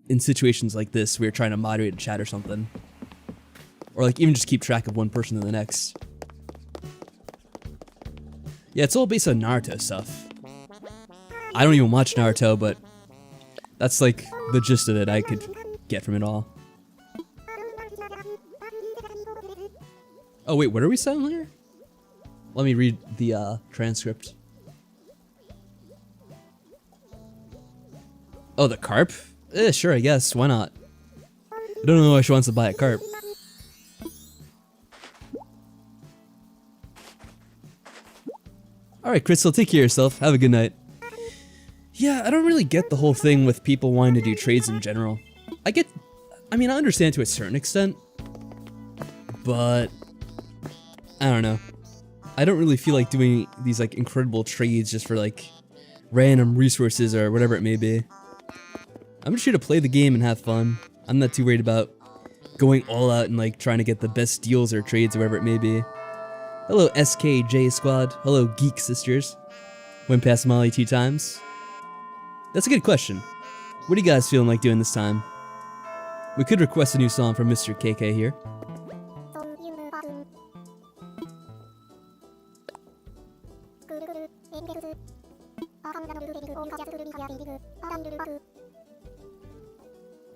in situations like this where you're trying to moderate a chat or something. Or like even just keep track of one person to the next. Yeah, it's all based on Naruto stuff. I don't even watch Naruto, but that's like the gist of it I could get from it all. Oh wait, what are we selling here? Let me read the transcript. Oh, the carp? Sure, I guess. Why not? I don't know why she wants to buy a carp. Alright, Crystal, take care of yourself. Have a good night. Yeah, I don't really get the whole thing with people wanting to do trades in general. I mean, I understand to a certain extent, but I don't know. I don't really feel like doing these like incredible trades just for like random resources or whatever it may be. I'm just here to play the game and have fun. I'm not too worried about going all out and like trying to get the best deals or trades or whatever it may be. Hello SKJ squad. Hello Geek Sisters. Went past Molly 2 times. That's a good question. What are you guys feeling like doing this time? We could request a new song from Mr. KK here.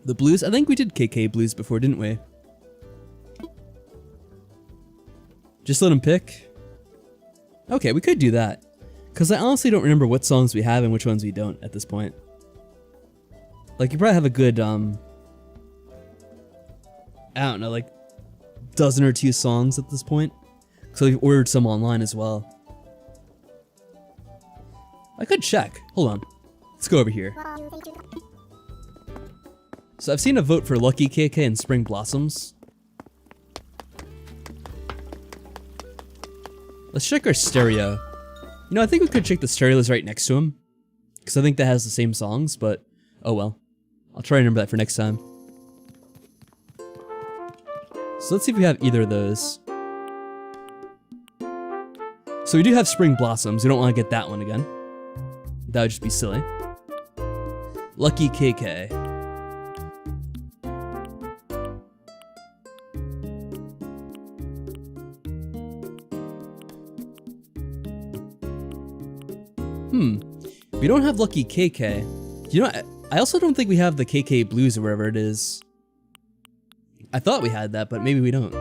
The blues? I think we did KK blues before, didn't we? Just let him pick? Okay, we could do that. Because I honestly don't remember what songs we have and which ones we don't at this point. Like, you probably have a good, I don't know, like, dozen or 2 songs at this point. So we've ordered some online as well. I could check. Hold on. Let's go over here. So I've seen a vote for Lucky KK and Spring Blossoms. Let's check our stereo. You know, I think we could check the stereo that's right next to him. Because I think that has the same songs, but oh well. I'll try and remember that for next time. So let's see if we have either of those. So we do have Spring Blossoms. We don't want to get that one again. That would just be silly. Lucky KK. We don't have Lucky KK. You know, I also don't think we have the KK Blues or wherever it is. I thought we had that, but maybe we don't.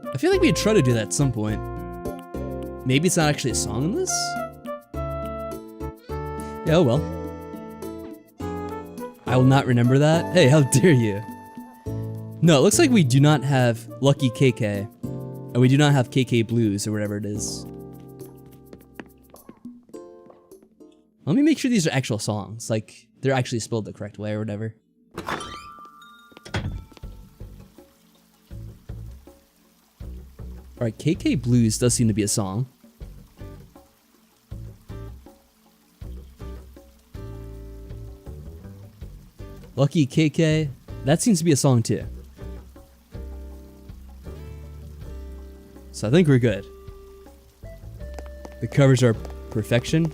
I feel like we'd try to do that at some point. maybe it's not actually a song in this? Yeah, oh well. I will not remember that. Hey, how dare you? No, it looks like we do not have Lucky KK. And we do not have KK Blues or whatever it is. Let me make sure these are actual songs. Like, they're actually spelled the correct way or whatever. Alright, KK Blues does seem to be a song. Lucky KK, that seems to be a song too. So I think we're good. The covers are perfection.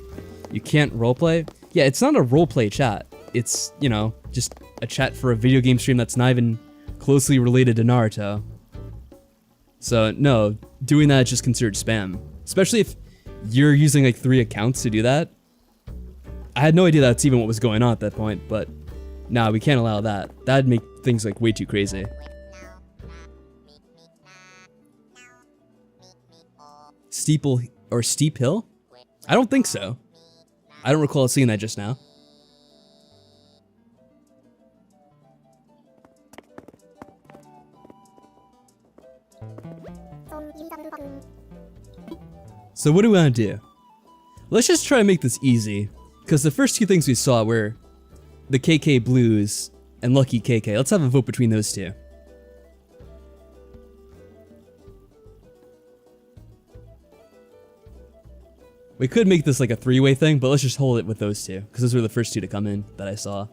You can't roleplay. Yeah, it's not a roleplay chat. It's, you know, just a chat for a video game stream that's not even closely related to Naruto. So no, doing that is just considered spam. Especially if you're using like 3 accounts to do that. I had no idea that's even what was going on at that point, but nah, we can't allow that. That'd make things like way too crazy. Steeple or Steep Hill? I don't think so. I don't recall seeing that just now. So what do we want to do? Let's just try to make this easy, because the first 2 things we saw were the KK Blues and Lucky KK. Let's have a vote between those 2. We could make this like a 3-way thing, but let's just hold it with those 2, because those were the first 2 to come in that I saw.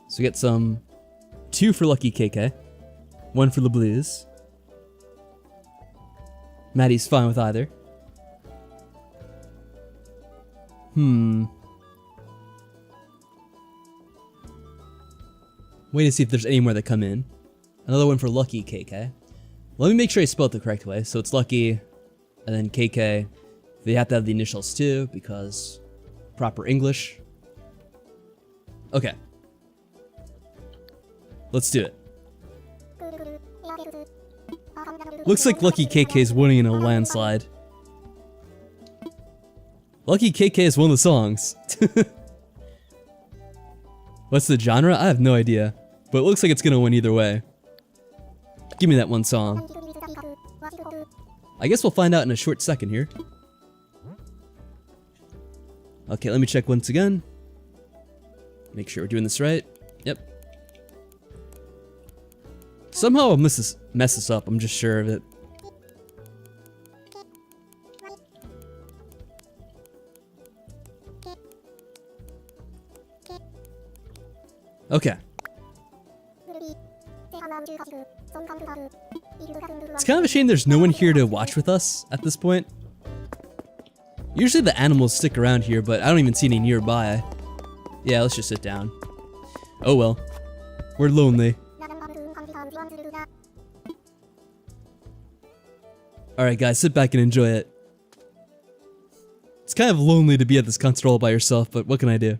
So we get some 2 for Lucky KK, 1 for the Blues. Maddie's fine with either. Wait to see if there's any more that come in. Another one for Lucky KK. Let me make sure I spell it the correct way. So it's Lucky, and then KK. They have to have the initials too, because proper English. Okay. Let's do it. Looks like Lucky KK is winning in a landslide. Lucky KK is one of the songs. What's the genre? I have no idea. But it looks like it's gonna win either way. Give me that one song. I guess we'll find out in a short second here. Okay, let me check once again. Make sure we're doing this right. Yep. Somehow I'll mess this up, I'm just sure of it. Okay. It's kind of a shame there's no one here to watch with us at this point. Usually the animals stick around here, but I don't even see any nearby. Yeah, let's just sit down. Oh well. We're lonely. Alright guys, sit back and enjoy it. It's kind of lonely to be at this concert all by yourself, but what can I do?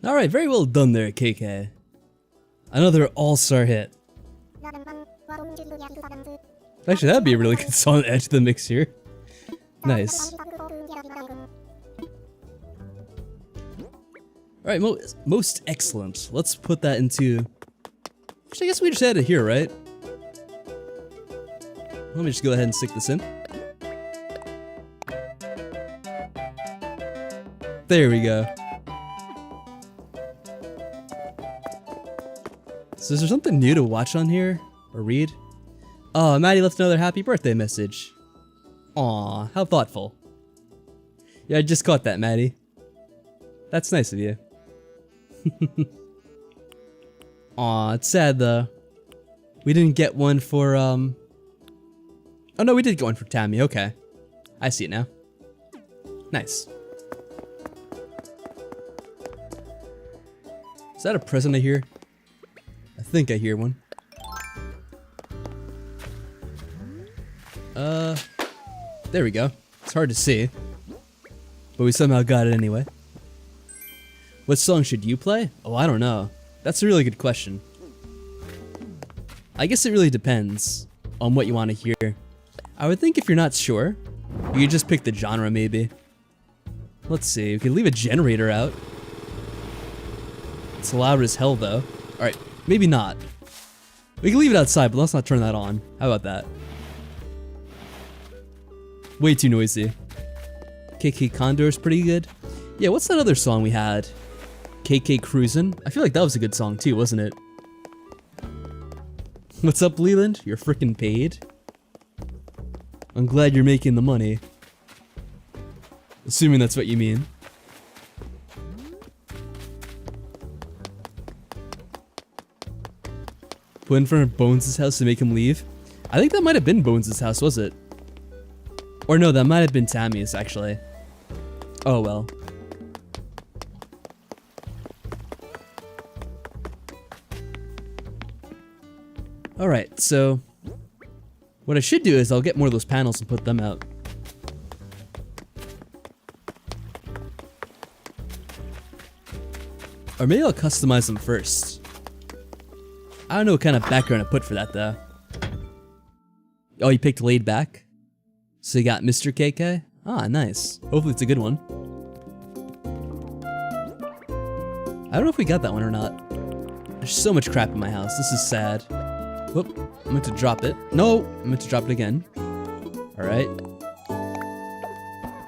Alright, very well done there, KK. Another all-star hit. Actually, that'd be a really good song to edge the mix here. Nice. Alright, most excellent. Let's put that into... Actually, I guess we just had it here, right? Let me just go ahead and stick this in. There we go. So is there something new to watch on here? Or read? Oh, Maddie left another happy birthday message. Aw, how thoughtful. Yeah, I just caught that, Maddie. That's nice of you. Aw, it's sad though. We didn't get one for, Oh no, we did get one for Tammy, okay. I see it now. Nice. Is that a present I hear? I think I hear one. There we go. It's hard to see, but we somehow got it anyway. What song should you play? Oh, I don't know. That's a really good question. I guess it really depends on what you want to hear. I would think if you're not sure, you could just pick the genre maybe. Let's see, we could leave a generator out. It's loud as hell though. Alright, maybe not. We can leave it outside, but let's not turn that on. How about that? Way too noisy. KK Condor's pretty good. Yeah, what's that other song we had? KK Cruisin'? I feel like that was a good song too, wasn't it? What's up, Leland? You're frickin' paid. I'm glad you're making the money. Assuming that's what you mean. Put in front of Bones' house to make him leave? I think that might have been Bones' house, was it? Or no, that might have been Tammy's, actually. Oh well. Alright, so... what I should do is I'll get more of those panels and put them out. Or maybe I'll customize them first. I don't know what kind of background I put for that though. Oh, you picked laid back? So you got Mr. KK? Ah, nice. Hopefully it's a good one. I don't know if we got that one or not. There's so much crap in my house. This is sad. Whoop. I meant to drop it. No! I meant to drop it again. Alright.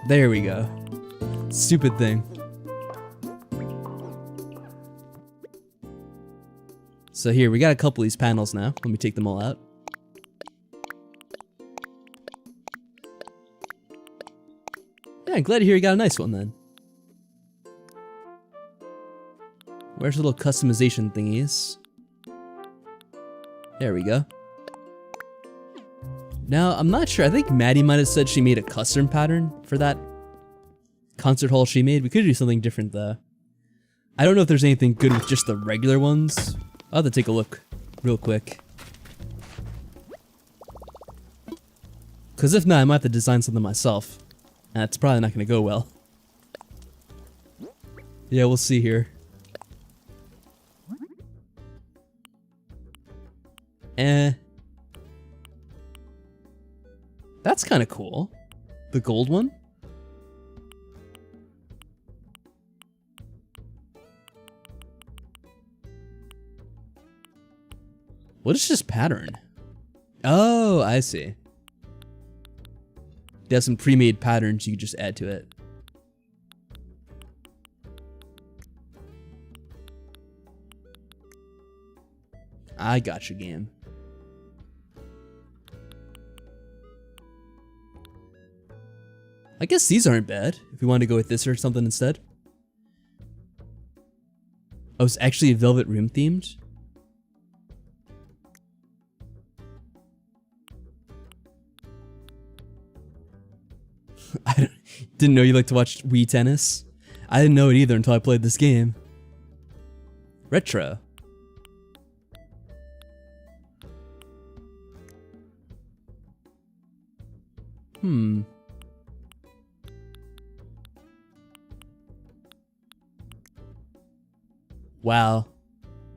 There we go. Stupid thing. So here, we got a couple of these panels now. Let me take them all out. Yeah, I'm glad to hear you got a nice one then. Where's the little customization thingies? There we go. Now, I'm not sure. I think Maddie might have said she made a custom pattern for that concert hall she made. We could do something different though. I don't know if there's anything good with just the regular ones. I'll have to take a look real quick. Because if not, I might have to design something myself. And that's probably not going to go well. Yeah, we'll see here. That's kind of cool. The gold one? What is this pattern? Oh, I see. They have some pre-made patterns you can just add to it. I got your game. I guess these aren't bad if we want to go with this or something instead. Oh, it's actually Velvet Room themed? I didn't know you like to watch Wii Tennis. I didn't know it either until I played this game. Retro. Wow.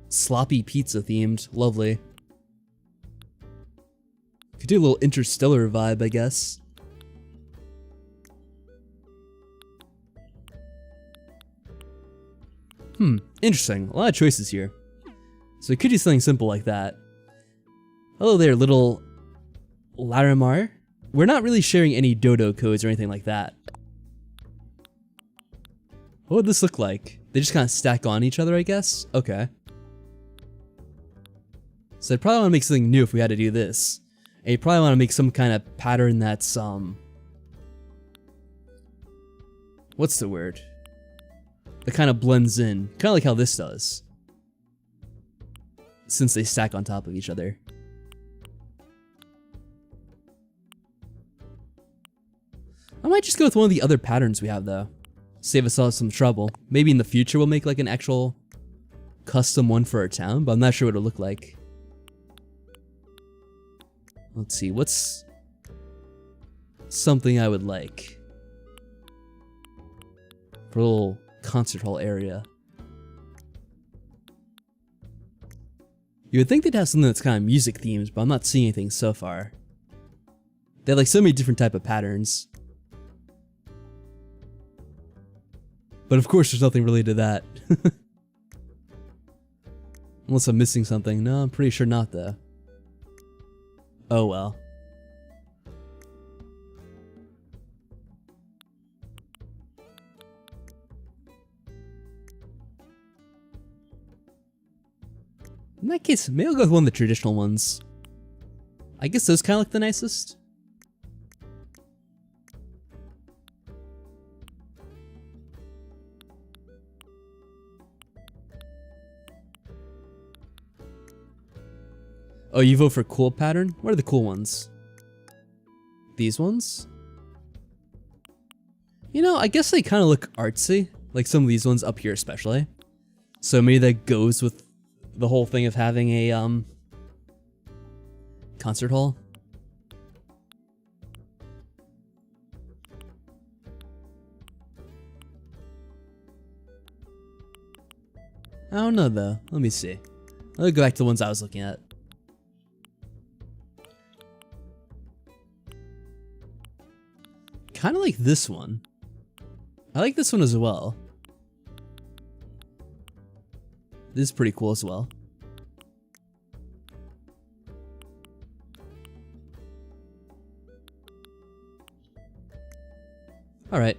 Sloppy pizza themed. Lovely. Could do a little interstellar vibe, I guess. Interesting. A lot of choices here. So we could do something simple like that. Hello there, little Larimar. We're not really sharing any dodo codes or anything like that. What would this look like? They just kind of stack on each other, I guess? Okay. So I'd probably want to make something new if we had to do this. And you probably want to make some kind of pattern that's, what's the word? That kind of blends in. Kind of like how this does. Since they stack on top of each other. I might just go with one of the other patterns we have though. Save us all some trouble. Maybe in the future we'll make like an actual custom one for our town, but I'm not sure what it'll look like. Let's see, what's something I would like for a little concert hall area? You would think they'd have something that's kind of music themed, but I'm not seeing anything so far. They have like so many different type of patterns. But of course there's nothing related to that. Unless I'm missing something. No, I'm pretty sure not though. Oh well. In that case, maybe I'll go with one of the traditional ones. I guess those kind of look the nicest. Oh, you vote for cool pattern? What are the cool ones? These ones? You know, I guess they kind of look artsy. Like some of these ones up here especially. So maybe that goes with the whole thing of having a, concert hall. I don't know though. Let me see. I'll go back to the ones I was looking at. Kind of like this one. I like this one as well. This is pretty cool as well. All right.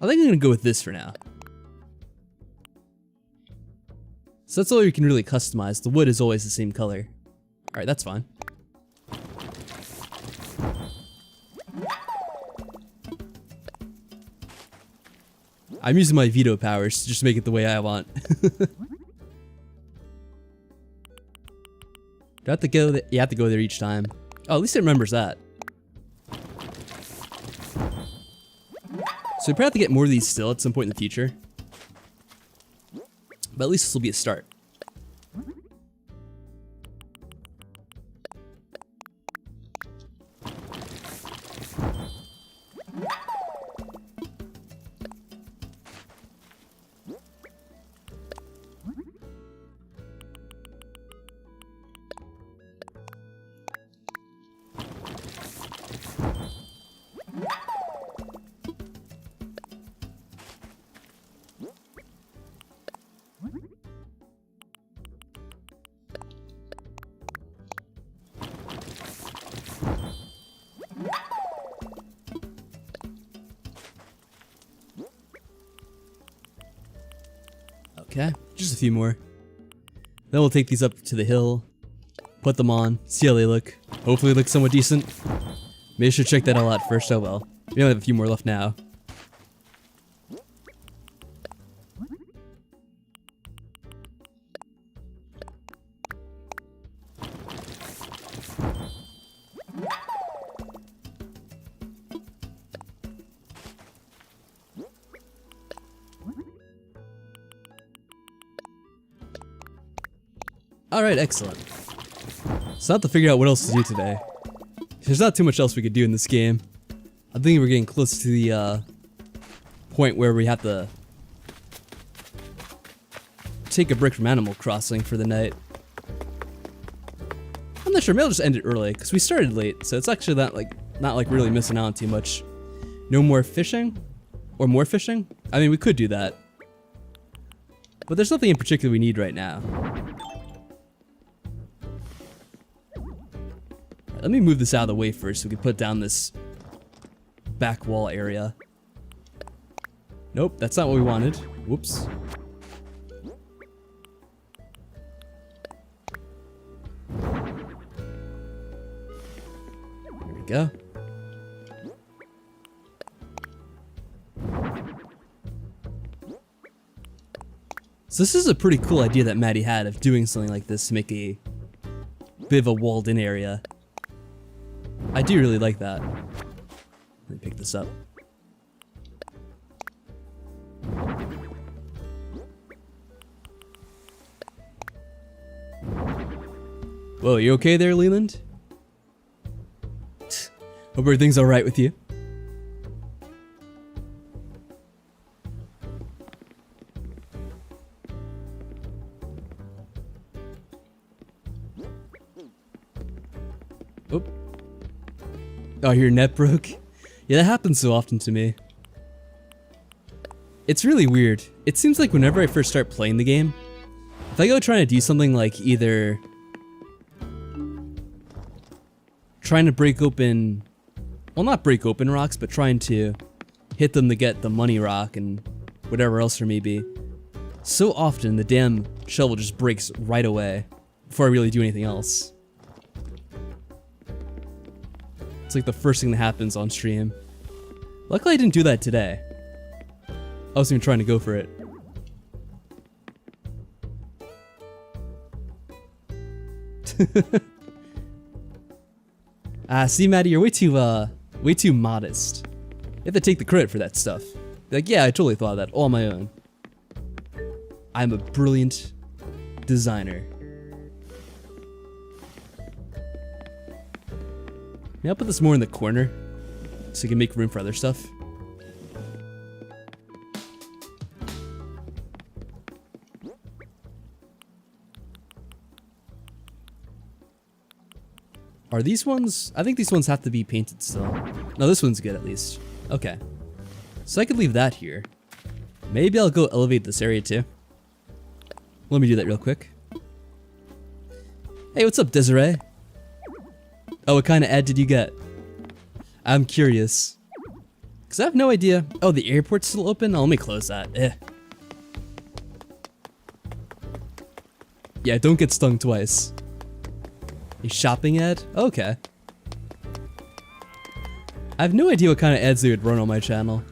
I think I'm gonna go with this for now. So that's all you can really customize. The wood is always the same color. All right, that's fine. I'm using my veto powers to just make it the way I want. Do I have to go there? You have to go there each time. Oh, at least it remembers that. So we probably have to get more of these still at some point in the future. But at least this will be a start. Okay, just a few more. Then we'll take these up to the hill, put them on, see how they look. Hopefully they look somewhat decent. Maybe I should check that all out first. Oh well. We only have a few more left now. Alright, excellent. So I have to figure out what else to do today. There's not too much else we could do in this game. I think we're getting close to the point where we have to take a break from Animal Crossing for the night. I'm not sure, maybe I'll just end it early, because we started late, so it's actually not like really missing out on too much. No more fishing? Or more fishing? I mean, we could do that. But there's nothing in particular we need right now. Let me move this out of the way first so we can put down this back wall area. Nope, that's not what we wanted. Whoops. There we go. So this is a pretty cool idea that Maddie had of doing something like this to make a bit of a walled-in area. I do really like that. Let me pick this up. Whoa, you okay there, Leland? Hope everything's alright with you. Oh. Oh, your net broke? Yeah, that happens so often to me. It's really weird. It seems like whenever I first start playing the game, if I go trying to do something like either trying to break open, well, not break open rocks, but trying to hit them to get the money rock and whatever else there may be, so often the damn shovel just breaks right away before I really do anything else. It's like the first thing that happens on stream. Luckily I didn't do that today. I wasn't even trying to go for it. See, Maddie, you're way too modest. You have to take the credit for that stuff. Like, yeah, I totally thought of that all on my own. I'm a brilliant designer. Maybe I'll put this more in the corner so you can make room for other stuff. Are these ones? I think these ones have to be painted still. No, this one's good at least. Okay. So I could leave that here. Maybe I'll go elevate this area too. Let me do that real quick. Hey, what's up, Desiree? Oh, what kind of ad did you get? I'm curious. Because I have no idea. Oh, the airport's still open? Oh, let me close that. Yeah, don't get stung twice. A shopping ad? Okay. I have no idea what kind of ads they would run on my channel.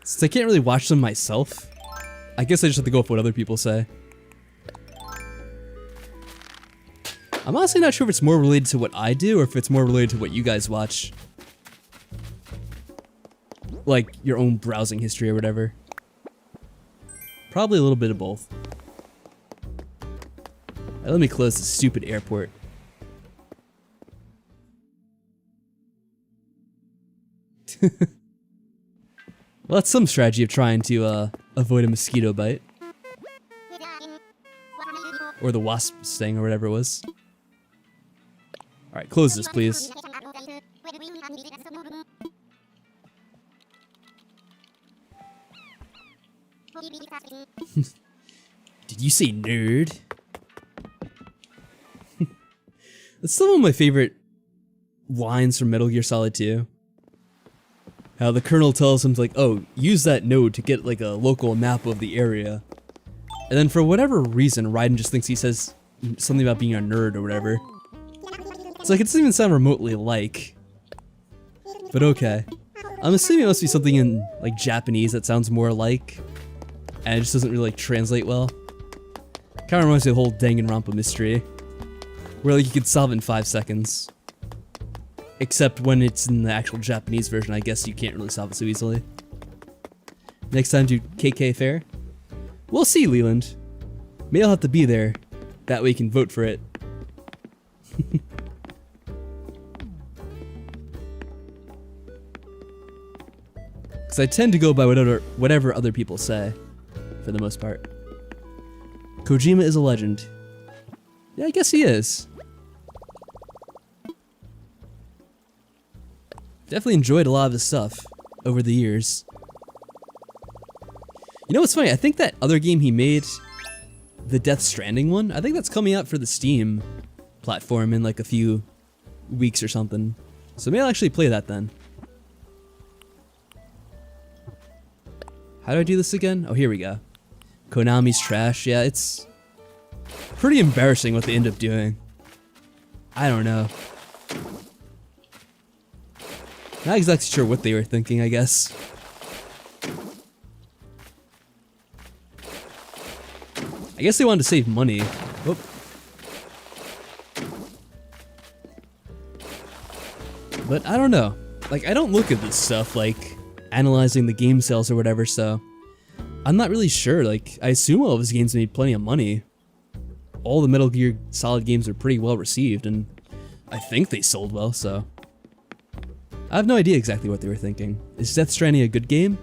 Since I can't really watch them myself, I guess I just have to go with what other people say. I'm honestly not sure if it's more related to what I do or if it's more related to what you guys watch. Like your own browsing history or whatever. Probably a little bit of both. Alright, let me close this stupid airport. Well, that's some strategy of trying to avoid a mosquito bite. Or the wasp sting or whatever it was. Alright, close this, please. Did you say nerd? That's still one of my favorite lines from Metal Gear Solid 2. How the colonel tells him, like, oh, use that node to get like a local map of the area. And then for whatever reason, Raiden just thinks he says something about being a nerd or whatever. It's like, it doesn't even sound remotely like. But okay. I'm assuming it must be something in, like, Japanese that sounds more like. And it just doesn't really, like, translate well. Kinda reminds me of the whole Danganronpa mystery. Where, like, you could solve it in 5 seconds. Except when it's in the actual Japanese version, I guess you can't really solve it so easily. Next time to KK Fair? We'll see, Leland. Maybe I'll have to be there. That way you can vote for it. Because I tend to go by whatever other people say, for the most part. Kojima is a legend. Yeah, I guess he is. Definitely enjoyed a lot of his stuff over the years. You know what's funny? I think that other game he made, the Death Stranding one, I think that's coming out for the Steam platform in like a few weeks or something. So maybe I'll actually play that then. How do I do this again? Oh, here we go. Konami's trash. Yeah, it's pretty embarrassing what they end up doing. I don't know. Not exactly sure what they were thinking, I guess. I guess they wanted to save money. Whoop. But I don't know. Like, I don't look at this stuff, like, analyzing the game sales or whatever, so I'm not really sure. Like, I assume all of his games made plenty of money. All the Metal Gear Solid games are pretty well received, and I think they sold well, so I have no idea exactly what they were thinking. Is Death Stranding a good game?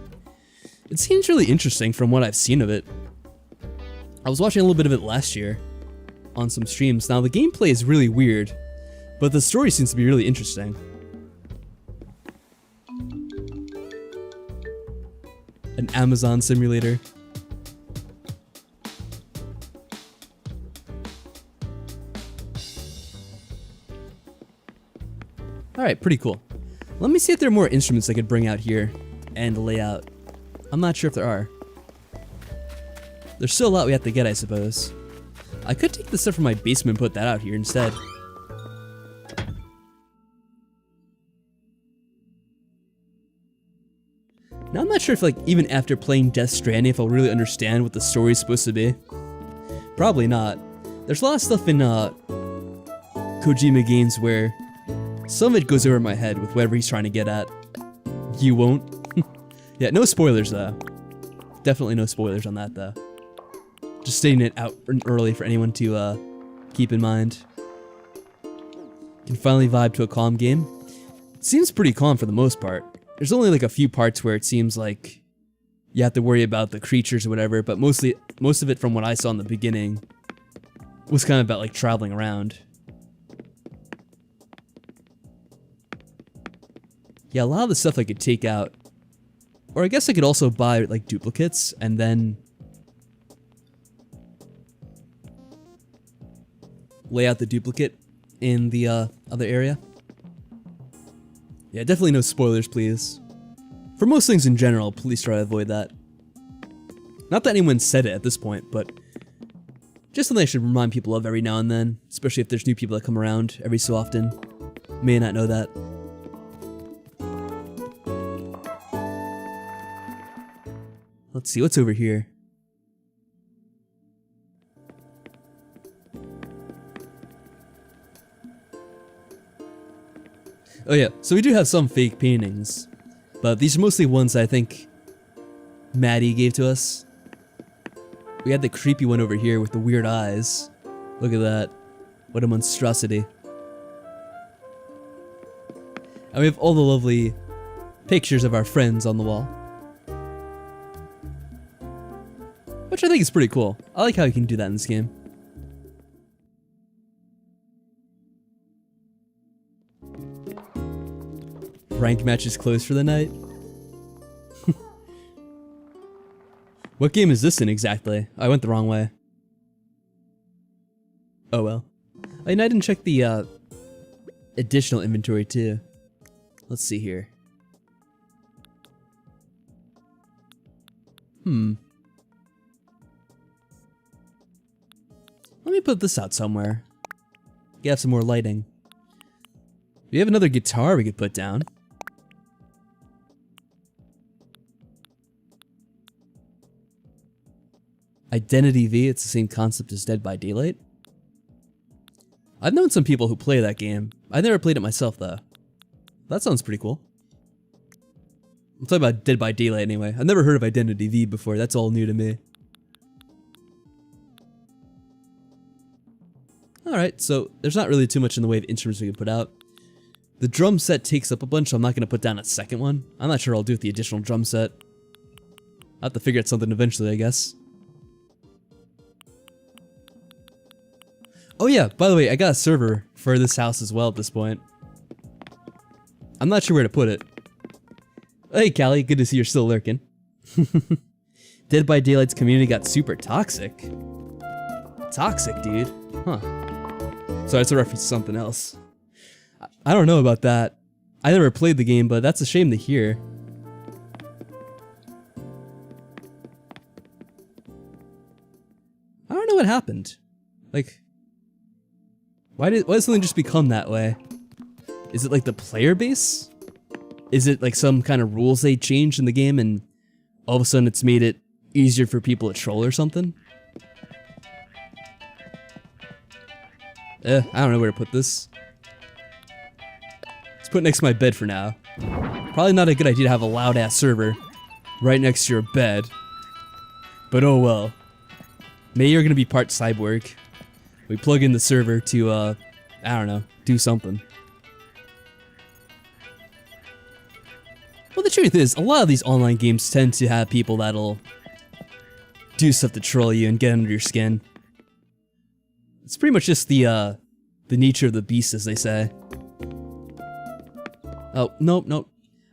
It seems really interesting from what I've seen of it. I was watching a little bit of it last year on some streams. Now, the gameplay is really weird, but the story seems to be really interesting. An Amazon simulator. Alright, pretty cool. Let me see if there are more instruments I could bring out here and lay out. I'm not sure if there are. There's still a lot we have to get, I suppose. I could take the stuff from my basement and put that out here instead. Now I'm not sure if, like, even after playing Death Stranding, if I'll really understand what the story's supposed to be. Probably not. There's a lot of stuff in Kojima games where some of it goes over my head with whatever he's trying to get at. You won't? Yeah, no spoilers though. Definitely no spoilers on that though. Just stating it out early for anyone to keep in mind. Can finally vibe to a calm game. It seems pretty calm for the most part. There's only like a few parts where it seems like you have to worry about the creatures or whatever, but most of it from what I saw in the beginning was kind of about like traveling around. Yeah, a lot of the stuff I could take out. Or I guess I could also buy like duplicates and then lay out the duplicate in the other area. Yeah, definitely no spoilers, please. For most things in general, please try to avoid that. Not that anyone said it at this point, but just something I should remind people of every now and then, especially if there's new people that come around every so often. May not know that. Let's see, what's over here? Oh yeah, so we do have some fake paintings, but these are mostly ones I think Maddie gave to us. We had the creepy one over here with the weird eyes. Look at that. What a monstrosity. And we have all the lovely pictures of our friends on the wall. Which I think is pretty cool. I like how you can do that in this game. Rank match is closed for the night. What game is this in exactly? I went the wrong way. Oh well. I didn't check the additional inventory too. Let's see here. Let me put this out somewhere. You have some more lighting. We have another guitar we could put down. Identity V, it's the same concept as Dead by Daylight. I've known some people who play that game. I've never played it myself though. That sounds pretty cool. I'm talking about Dead by Daylight anyway. I've never heard of Identity V before, that's all new to me. Alright, so there's not really too much in the way of instruments we can put out. The drum set takes up a bunch, so I'm not going to put down a second one. I'm not sure what I'll do with the additional drum set. I'll have to figure out something eventually, I guess. Oh yeah, by the way, I got a server for this house as well at this point. I'm not sure where to put it. Hey Callie, good to see you're still lurking. Dead by Daylight's community got super toxic. Toxic, dude. Huh. Sorry, it's a reference to something else. I don't know about that. I never played the game, but that's a shame to hear. I don't know what happened. Like, why did something just become that way? Is it like the player base? Is it like some kind of rules they changed in the game and all of a sudden it's made it easier for people to troll or something? I don't know where to put this. Let's put it next to my bed for now. Probably not a good idea to have a loud ass server right next to your bed. But oh well. Maybe you're gonna be part cyborg. We plug in the server to, I don't know, do something. Well, the truth is, a lot of these online games tend to have people that'll do stuff to troll you and get under your skin. It's pretty much just the nature of the beast, as they say. Oh, nope, nope.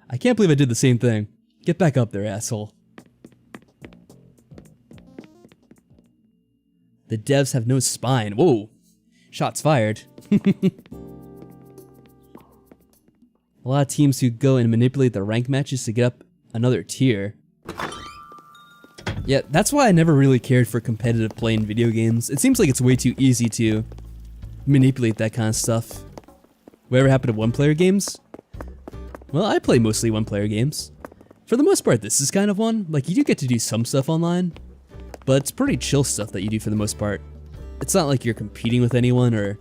I can't believe I did the same thing. Get back up there, asshole. The devs have no spine. Whoa. Shots fired. A lot of teams who go and manipulate the rank matches to get up another tier. Yeah, that's why I never really cared for competitive play in video games. It seems like it's way too easy to manipulate that kind of stuff. Whatever happened to one-player games? Well, I play mostly one-player games. For the most part, this is kind of one. Like, you do get to do some stuff online, but it's pretty chill stuff that you do for the most part. It's not like you're competing with anyone or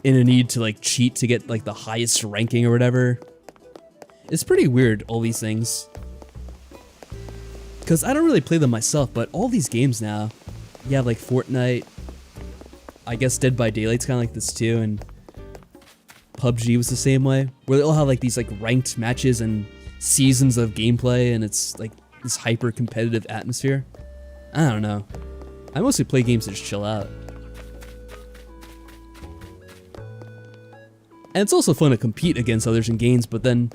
in a need to like cheat to get like the highest ranking or whatever. It's pretty weird, all these things. Because I don't really play them myself, but all these games now, you have like Fortnite, I guess Dead by Daylight's kind of like this too, and PUBG was the same way, where they all have like these like ranked matches and seasons of gameplay, and it's like this hyper competitive atmosphere. I don't know. I mostly play games to just chill out. And it's also fun to compete against others in games, but then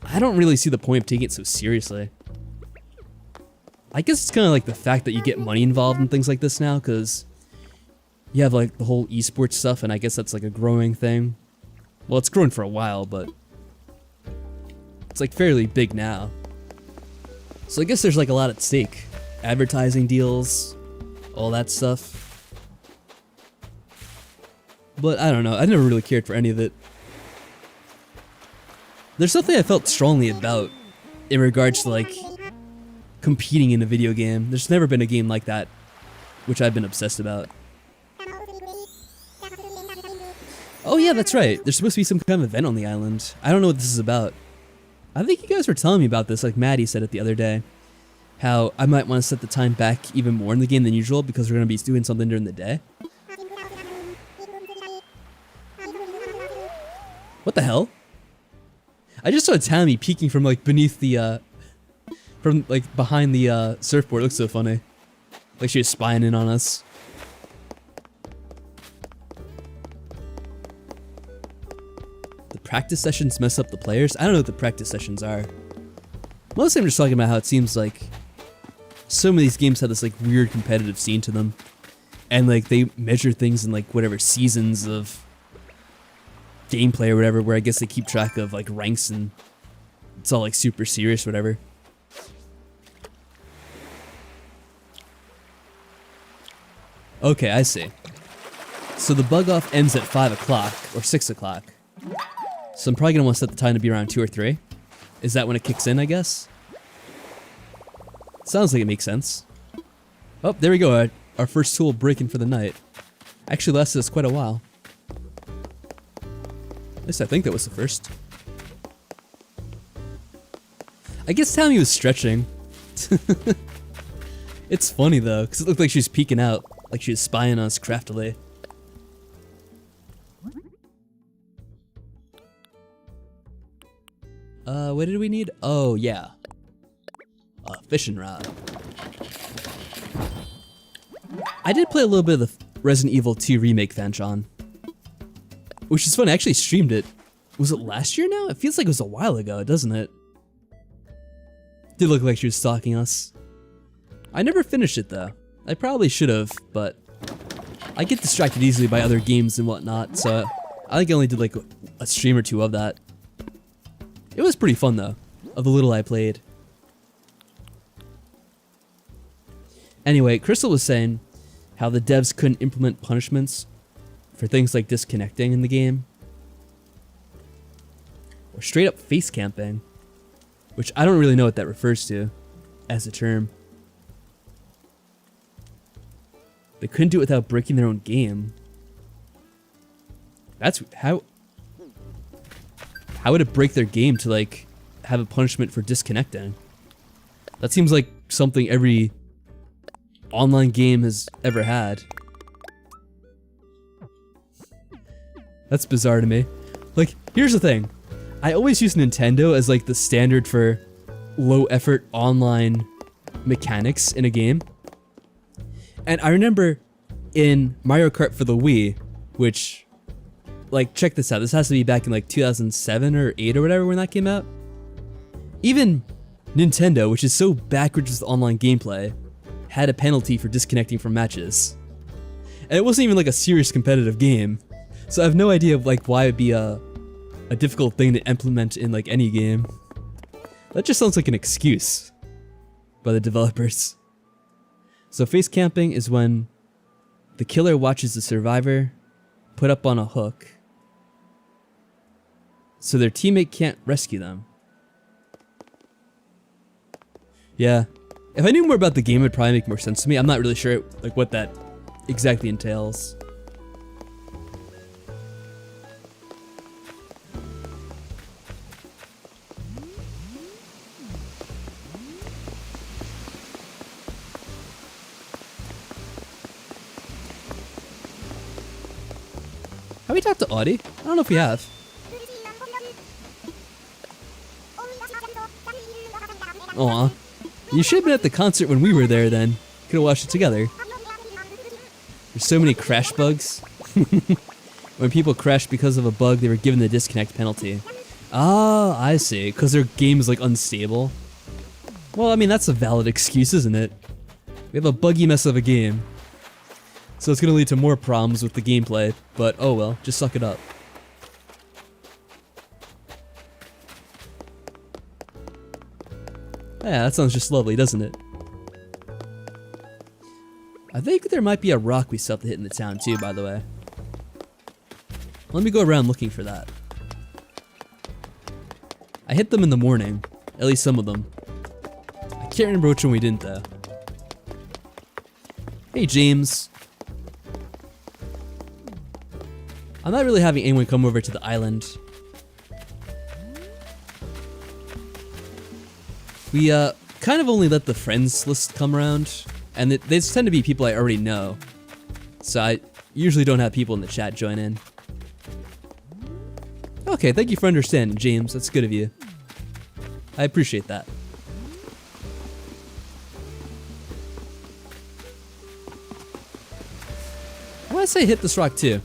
I don't really see the point of taking it so seriously. I guess it's kind of like the fact that you get money involved in things like this now, because you have like the whole esports stuff, and I guess that's like a growing thing. Well, it's grown for a while, but it's like fairly big now. So I guess there's like a lot at stake. Advertising deals, all that stuff. But I don't know, I never really cared for any of it. There's something I felt strongly about in regards to like competing in a video game. There's never been a game like that which I've been obsessed about. Oh yeah, that's right. There's supposed to be some kind of event on the island. I don't know what this is about. I think you guys were telling me about this, like Maddie said it the other day. How I might want to set the time back even more in the game than usual because we're going to be doing something during the day. What the hell? I just saw Tammy peeking from like beneath the, from like behind the surfboard. It looks so funny. Like she was spying in on us. The practice sessions mess up the players? I don't know what the practice sessions are. Mostly I'm just talking about how it seems like some of these games have this like weird competitive scene to them. And like they measure things in like whatever seasons of gameplay or whatever, where I guess they keep track of like ranks and it's all like super serious or whatever. Okay, I see. So the bug off ends at 5 o'clock or 6 o'clock. So I'm probably gonna want to set the time to be around 2 or 3. Is that when it kicks in, I guess? Sounds like it makes sense. Oh, there we go. Our first tool breaking for the night. Actually lasted us quite a while. At least I think that was the first. I guess Tammy was stretching. It's funny though, because it looked like she was peeking out, like she was spying on us craftily. What did we need? Oh, yeah. A fishing rod. I did play a little bit of the Resident Evil 2 Remake, Fanchon. Which is fun, I actually streamed it. Was it last year now? It feels like it was a while ago, doesn't it? Did look like she was stalking us. I never finished it though. I probably should have, but I get distracted easily by other games and whatnot, so I think I only did like a stream or two of that. It was pretty fun though, of the little I played. Anyway, Crystal was saying how the devs couldn't implement punishments for things like disconnecting in the game. Or straight up face camping. Which I don't really know what that refers to as a term. They couldn't do it without breaking their own game. That's how would it break their game to like have a punishment for disconnecting? That seems like something every online game has ever had. That's bizarre to me. Like, here's the thing. I always use Nintendo as like the standard for low effort online mechanics in a game. And I remember in Mario Kart for the Wii, which, like, check this out. This has to be back in like 2007 or 8 or whatever when that came out. Even Nintendo, which is so backwards with online gameplay, had a penalty for disconnecting from matches. And it wasn't even like a serious competitive game. So I have no idea of like why it'd be a difficult thing to implement in like any game. That just sounds like an excuse by the developers. So face camping is when the killer watches the survivor put up on a hook so their teammate can't rescue them. Yeah. If I knew more about the game, it'd probably make more sense to me. I'm not really sure like what that exactly entails. Have we talked to Audie? I don't know if we have. Aw. You should have been at the concert when we were there then. Could have watched it together. There's so many crash bugs. When people crash because of a bug, they were given the disconnect penalty. Oh, I see. Because their game is like unstable. Well, I mean, that's a valid excuse, isn't it? We have a buggy mess of a game. So it's going to lead to more problems with the gameplay, but oh well, just suck it up. Yeah, that sounds just lovely, doesn't it? I think there might be a rock we still have to hit in the town too, by the way. Let me go around looking for that. I hit them in the morning, at least some of them. I can't remember which one we didn't though. Hey James. I'm not really having anyone come over to the island. We kind of only let the friends list come around, and they tend to be people I already know. So I usually don't have people in the chat join in. Okay, thank you for understanding, James. That's good of you. I appreciate that. Why did I say hit this rock too?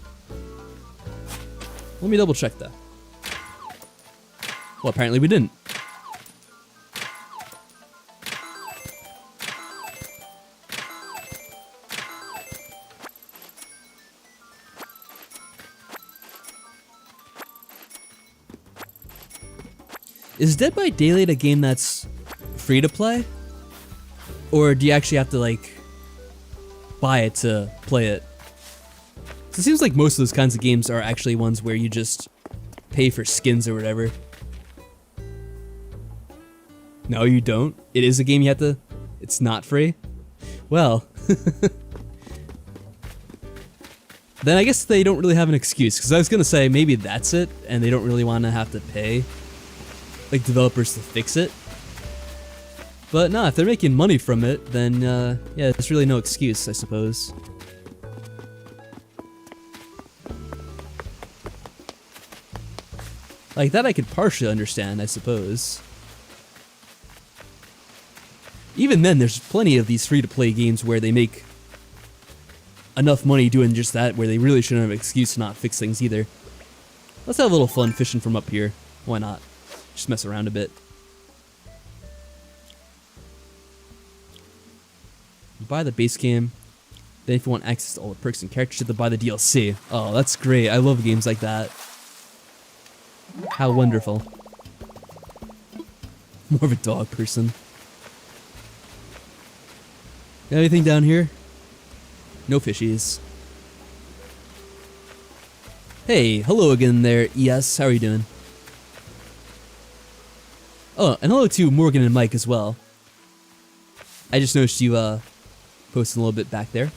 Let me double check that. Well, apparently we didn't. Is Dead by Daylight a game that's free to play? Or do you actually have to like buy it to play it. So it seems like most of those kinds of games are actually ones where you just pay for skins or whatever. No, you don't. It is a game you have to... It's not free? Well... Then I guess they don't really have an excuse, because I was gonna say maybe that's it, and they don't really want to have to pay, like, developers to fix it. But no, if they're making money from it, then yeah, there's really no excuse, I suppose. Like that I could partially understand, I suppose. Even then, there's plenty of these free-to-play games where they make enough money doing just that, where they really shouldn't have an excuse to not fix things either. Let's have a little fun fishing from up here. Why not? Just mess around a bit. You buy the base game, then if you want access to all the perks and characters, you have to buy the DLC. Oh, that's great. I love games like that. How wonderful. More of a dog person. Got anything down here? No fishies. Hey, hello again there, ES. How are you doing? Oh, and hello to Morgan and Mike as well. I just noticed you posting a little bit back there.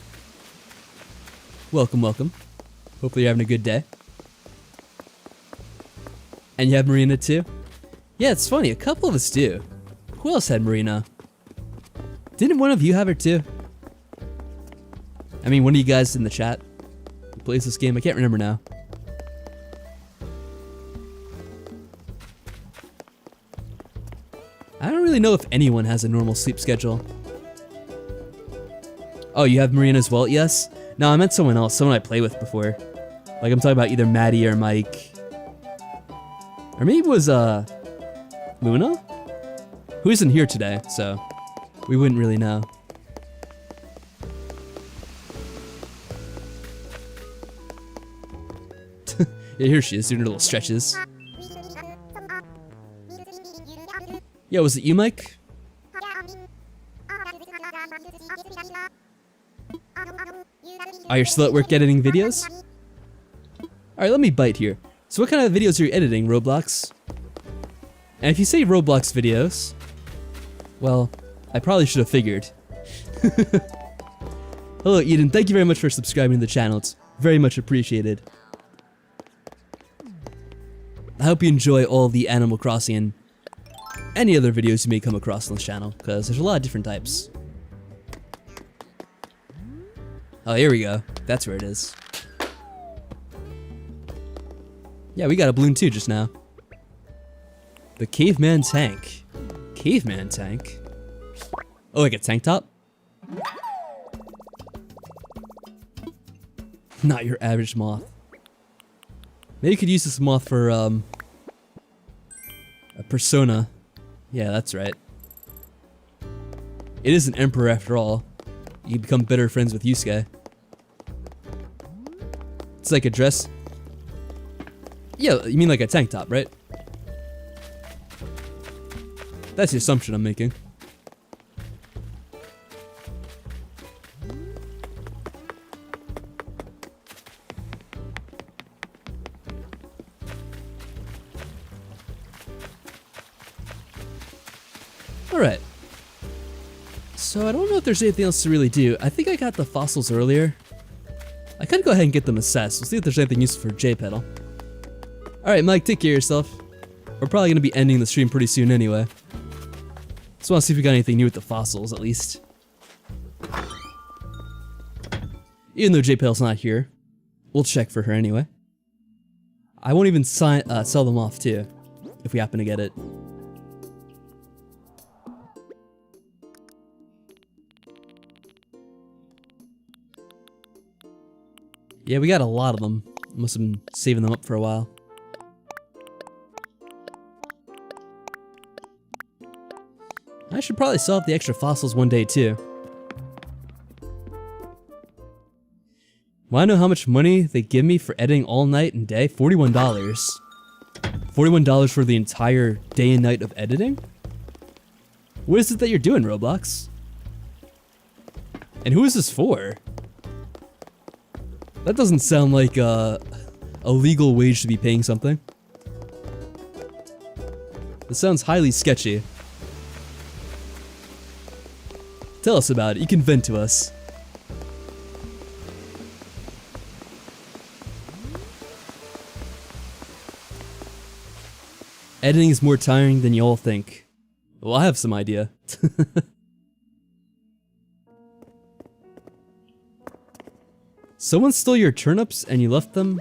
Welcome, welcome. Hopefully you're having a good day. And you have Marina too? Yeah, it's funny, a couple of us do. Who else had Marina? Didn't one of you have her too? I mean, one of you guys in the chat who plays this game, I can't remember now. I don't really know if anyone has a normal sleep schedule. Oh, you have Marina as well? Yes? No, I meant someone else, someone I played with before. Like, I'm talking about either Maddie or Mike. Or maybe it was, Luna? Who isn't here today, so we wouldn't really know. Yeah, here she is, doing her little stretches. Yo, was it you, Mike? Are you still at work editing videos? Alright, let me bite here. So what kind of videos are you editing, Roblox? And if you say Roblox videos, well, I probably should have figured. Hello, Eden. Thank you very much for subscribing to the channel. It's very much appreciated. I hope you enjoy all the Animal Crossing and any other videos you may come across on this channel, because there's a lot of different types. Oh, here we go. That's where it is. Yeah, we got a balloon too just now. The caveman tank. Caveman tank? Oh, like a tank top? Not your average moth. Maybe you could use this moth for, a persona. Yeah, that's right. It is an emperor after all. You become better friends with Yusuke. It's like a dress. Yeah, you mean like a tank top, right? That's the assumption I'm making. Alright. So I don't know if there's anything else to really do. I think I got the fossils earlier. I could go ahead and get them assessed. We'll see if there's anything useful for J-Pedal. Alright, Mike, take care of yourself. We're probably going to be ending the stream pretty soon anyway. Just want to see if we got anything new with the fossils, at least. Even though J-Pedal's not here, we'll check for her anyway. I won't even sell them off, too, if we happen to get it. Yeah, we got a lot of them. Must have been saving them up for a while. I should probably sell off the extra fossils one day too. Wanna know how much money they give me for editing all night and day? $41. $41 for the entire day and night of editing? What is it that you're doing, Roblox? And who is this for? That doesn't sound like a legal wage to be paying something. This sounds highly sketchy. Tell us about it. You can vent to us. Editing is more tiring than you all think. Well, I have some idea. Someone stole your turnips and you left them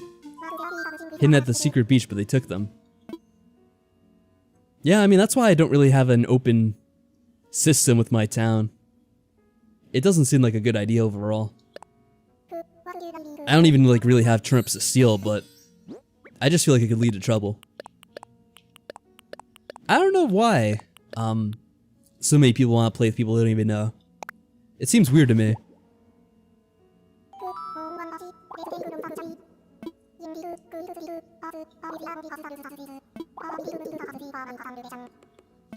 hidden at the secret beach, but they took them. Yeah, I mean, that's why I don't really have an open system with my town. It doesn't seem like a good idea overall. I don't even like really have turnips to steal, but I just feel like it could lead to trouble. I don't know why so many people want to play with people they don't even know. It seems weird to me.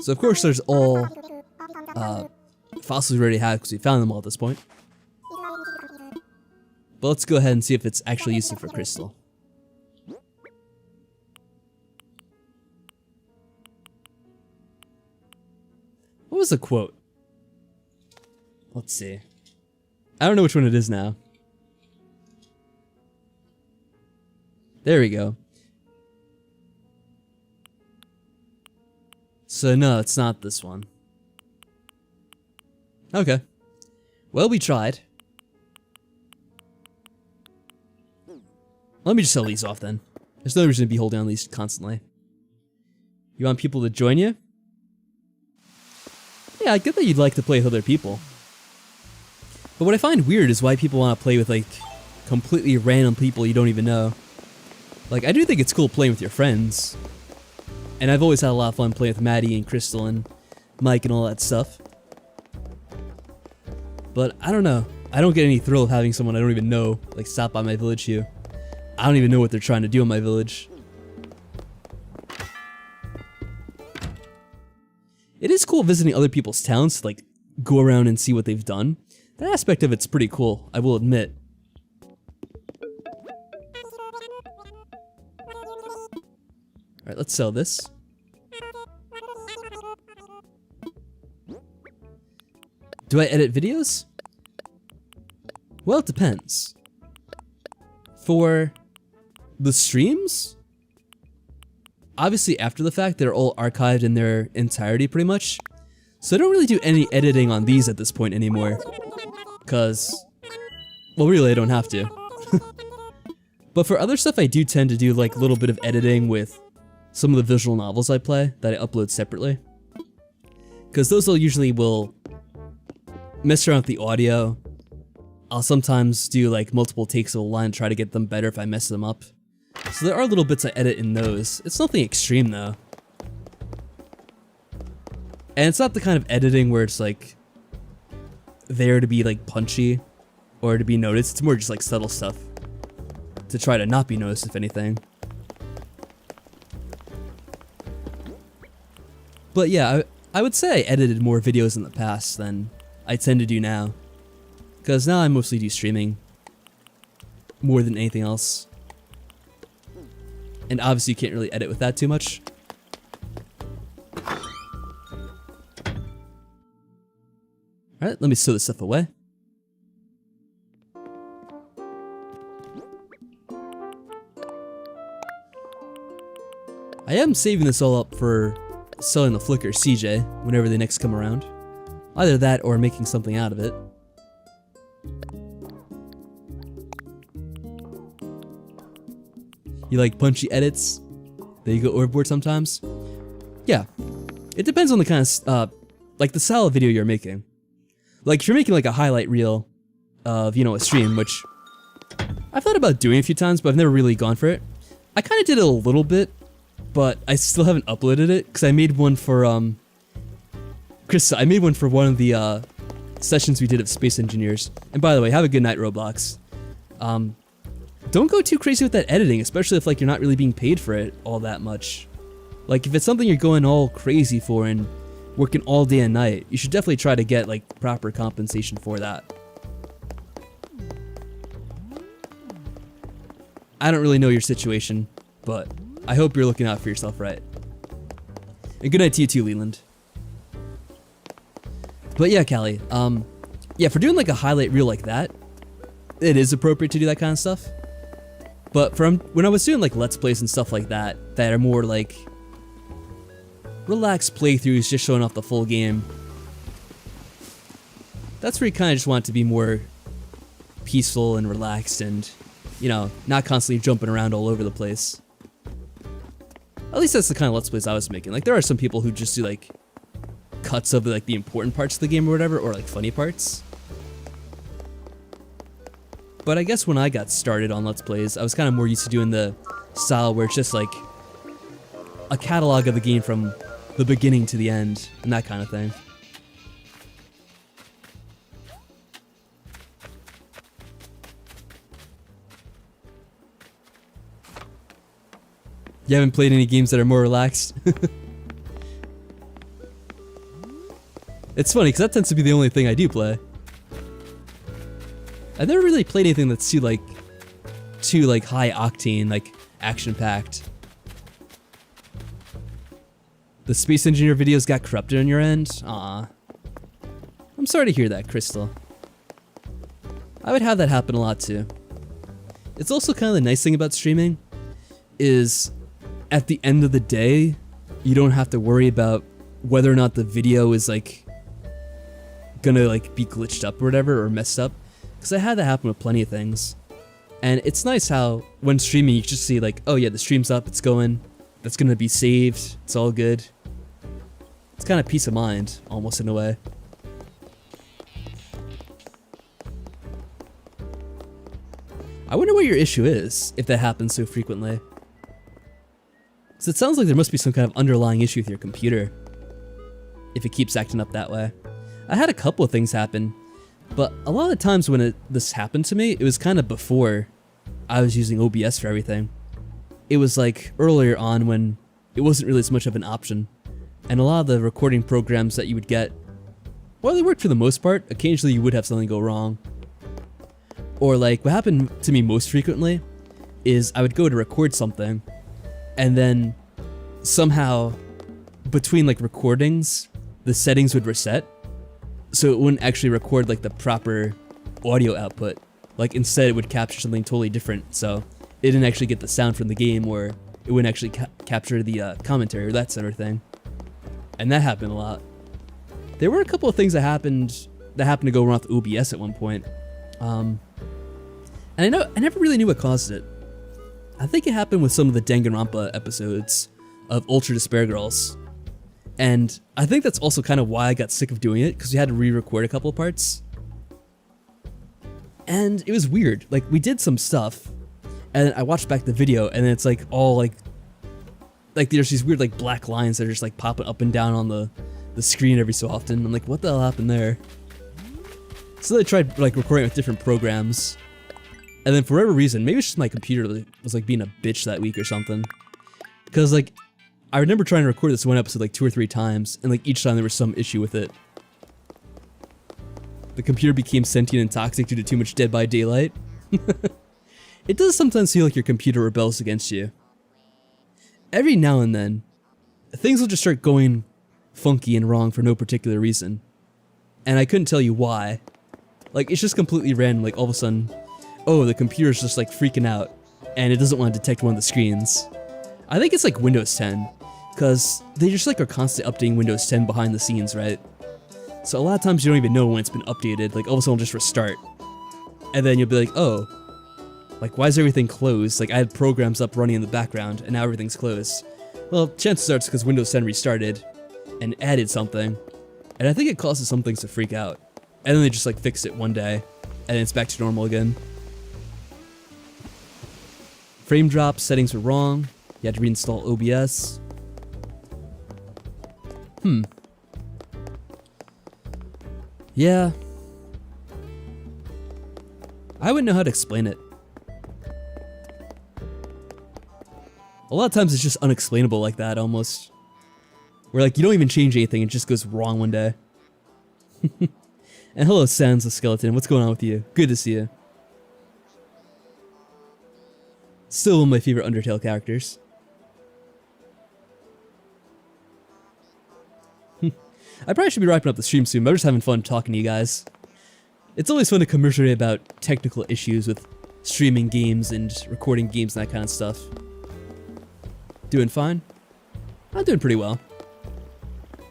So of course there's all fossils we already have because we found them all at this point. But let's go ahead and see if it's actually useful for crystal. What was the quote? Let's see. I don't know which one it is now. There we go. So no, it's not this one. Okay. Well, we tried. Let me just sell these off then. There's no reason to be holding on these constantly. You want people to join you? Yeah, I get that you'd like to play with other people. But what I find weird is why people want to play with, like, completely random people you don't even know. Like, I do think it's cool playing with your friends. And I've always had a lot of fun playing with Maddie and Crystal and Mike and all that stuff. But I don't know. I don't get any thrill of having someone I don't even know, like, stop by my village here. I don't even know what they're trying to do in my village. It is cool visiting other people's towns to, like, go around and see what they've done. That aspect of it's pretty cool, I will admit. Alright, let's sell this. Do I edit videos? Well, it depends. For the streams, obviously after the fact, they're all archived in their entirety pretty much. So I don't really do any editing on these at this point anymore. Because, well, really I don't have to. But for other stuff I do tend to do like a little bit of editing with some of the visual novels I play that I upload separately. Because those will mess around with the audio. I'll sometimes do like multiple takes of a line to try to get them better if I mess them up. So there are little bits I edit in those. It's nothing extreme though. And it's not the kind of editing where it's like there to be like punchy or to be noticed. It's more just like subtle stuff to try to not be noticed, if anything. But yeah, I would say I edited more videos in the past than I tend to do now. Because now I mostly do streaming more than anything else. And obviously you can't really edit with that too much. Alright, let me stow this stuff away. I am saving this all up for selling the Flickr CJ whenever they next come around. Either that or making something out of it. You like punchy edits that you go overboard sometimes? Yeah. It depends on the kind of, like the style of video you're making. Like if you're making like a highlight reel of, you know, a stream, which I've thought about doing a few times, but I've never really gone for it. I kind of did it a little bit, but I still haven't uploaded it because I made one for, Chris, I made one for one of the, sessions we did of Space Engineers. And by the way, have a good night, Roblox. Don't go too crazy with that editing, especially if like you're not really being paid for it all that much. Like if it's something you're going all crazy for and working all day and night, you should definitely try to get like proper compensation for that. I don't really know your situation, but I hope you're looking out for yourself right. And good night to you too, Leland. But yeah, Callie, yeah, for doing like a highlight reel like that, it is appropriate to do that kind of stuff. But from when I was doing like Let's Plays and stuff like that, that are more like relaxed playthroughs, just showing off the full game, that's where you kind of just want it to be more peaceful and relaxed and, you know, not constantly jumping around all over the place. At least that's the kind of Let's Plays I was making. Like, there are some people who just do like cuts of like the important parts of the game or whatever, or like funny parts. But I guess when I got started on Let's Plays, I was kind of more used to doing the style where it's just like a catalog of the game from the beginning to the end, and that kind of thing. You haven't played any games that are more relaxed? It's funny, because that tends to be the only thing I do play. I've never really played anything that's too high octane, like action packed. The Space Engineer videos got corrupted on your end? Aw. I'm sorry to hear that, Crystal. I would have that happen a lot too. It's also kind of the nice thing about streaming, is at the end of the day, you don't have to worry about whether or not the video is like gonna like be glitched up or whatever, or messed up. Because I had that happen with plenty of things. And it's nice how, when streaming, you just see like, oh yeah, the stream's up, it's going, that's gonna be saved, it's all good. It's kind of peace of mind, almost in a way. I wonder what your issue is, if that happens so frequently. Because it sounds like there must be some kind of underlying issue with your computer, if it keeps acting up that way. I had a couple of things happen. But a lot of the times when this happened to me, it was kind of before I was using OBS for everything. It was like earlier on when it wasn't really as much of an option. And a lot of the recording programs that you would get, well, they worked for the most part. Occasionally you would have something go wrong. Or like what happened to me most frequently is I would go to record something, and then somehow between like recordings, the settings would reset. So it wouldn't actually record like the proper audio output. Like instead it would capture something totally different. So it didn't actually get the sound from the game, or it wouldn't actually capture the commentary or that sort of thing. And that happened a lot. There were a couple of things that happened to go wrong with OBS at one point. And I never really knew what caused it. I think it happened with some of the Danganronpa episodes of Ultra Despair Girls. And I think that's also kind of why I got sick of doing it, because we had to re-record a couple of parts. And it was weird. Like, we did some stuff, and I watched back the video, and it's like all like there's these weird like black lines that are just like popping up and down on the screen every so often. I'm like, what the hell happened there? So I tried like recording with different programs, and then for whatever reason, maybe it's just my computer was like being a bitch that week or something. Because like, I remember trying to record this one episode like 2 or 3 times, and like each time there was some issue with it. The computer became sentient and toxic due to too much Dead by Daylight. It does sometimes feel like your computer rebels against you. Every now and then, things will just start going funky and wrong for no particular reason. And I couldn't tell you why. Like, it's just completely random, like all of a sudden, oh, the computer's just like freaking out, and it doesn't want to detect one of the screens. I think it's like Windows 10, because they just like are constantly updating Windows 10 behind the scenes, right? So a lot of times you don't even know when it's been updated, like all of a sudden it'll just restart. And then you'll be like, oh, like why is everything closed? Like I had programs up running in the background and now everything's closed. Well, chances are it's because Windows 10 restarted and added something. And I think it causes some things to freak out. And then they just like fix it one day and then it's back to normal again. Frame drop settings were wrong. You had to reinstall OBS. Yeah. I wouldn't know how to explain it. A lot of times it's just unexplainable like that, almost. Where like you don't even change anything, it just goes wrong one day. And hello, Sans the Skeleton, what's going on with you? Good to see you. Still one of my favorite Undertale characters. I probably should be wrapping up the stream soon, but I'm just having fun talking to you guys. It's always fun to commiserate about technical issues with streaming games and recording games and that kind of stuff. Doing fine? I'm doing pretty well.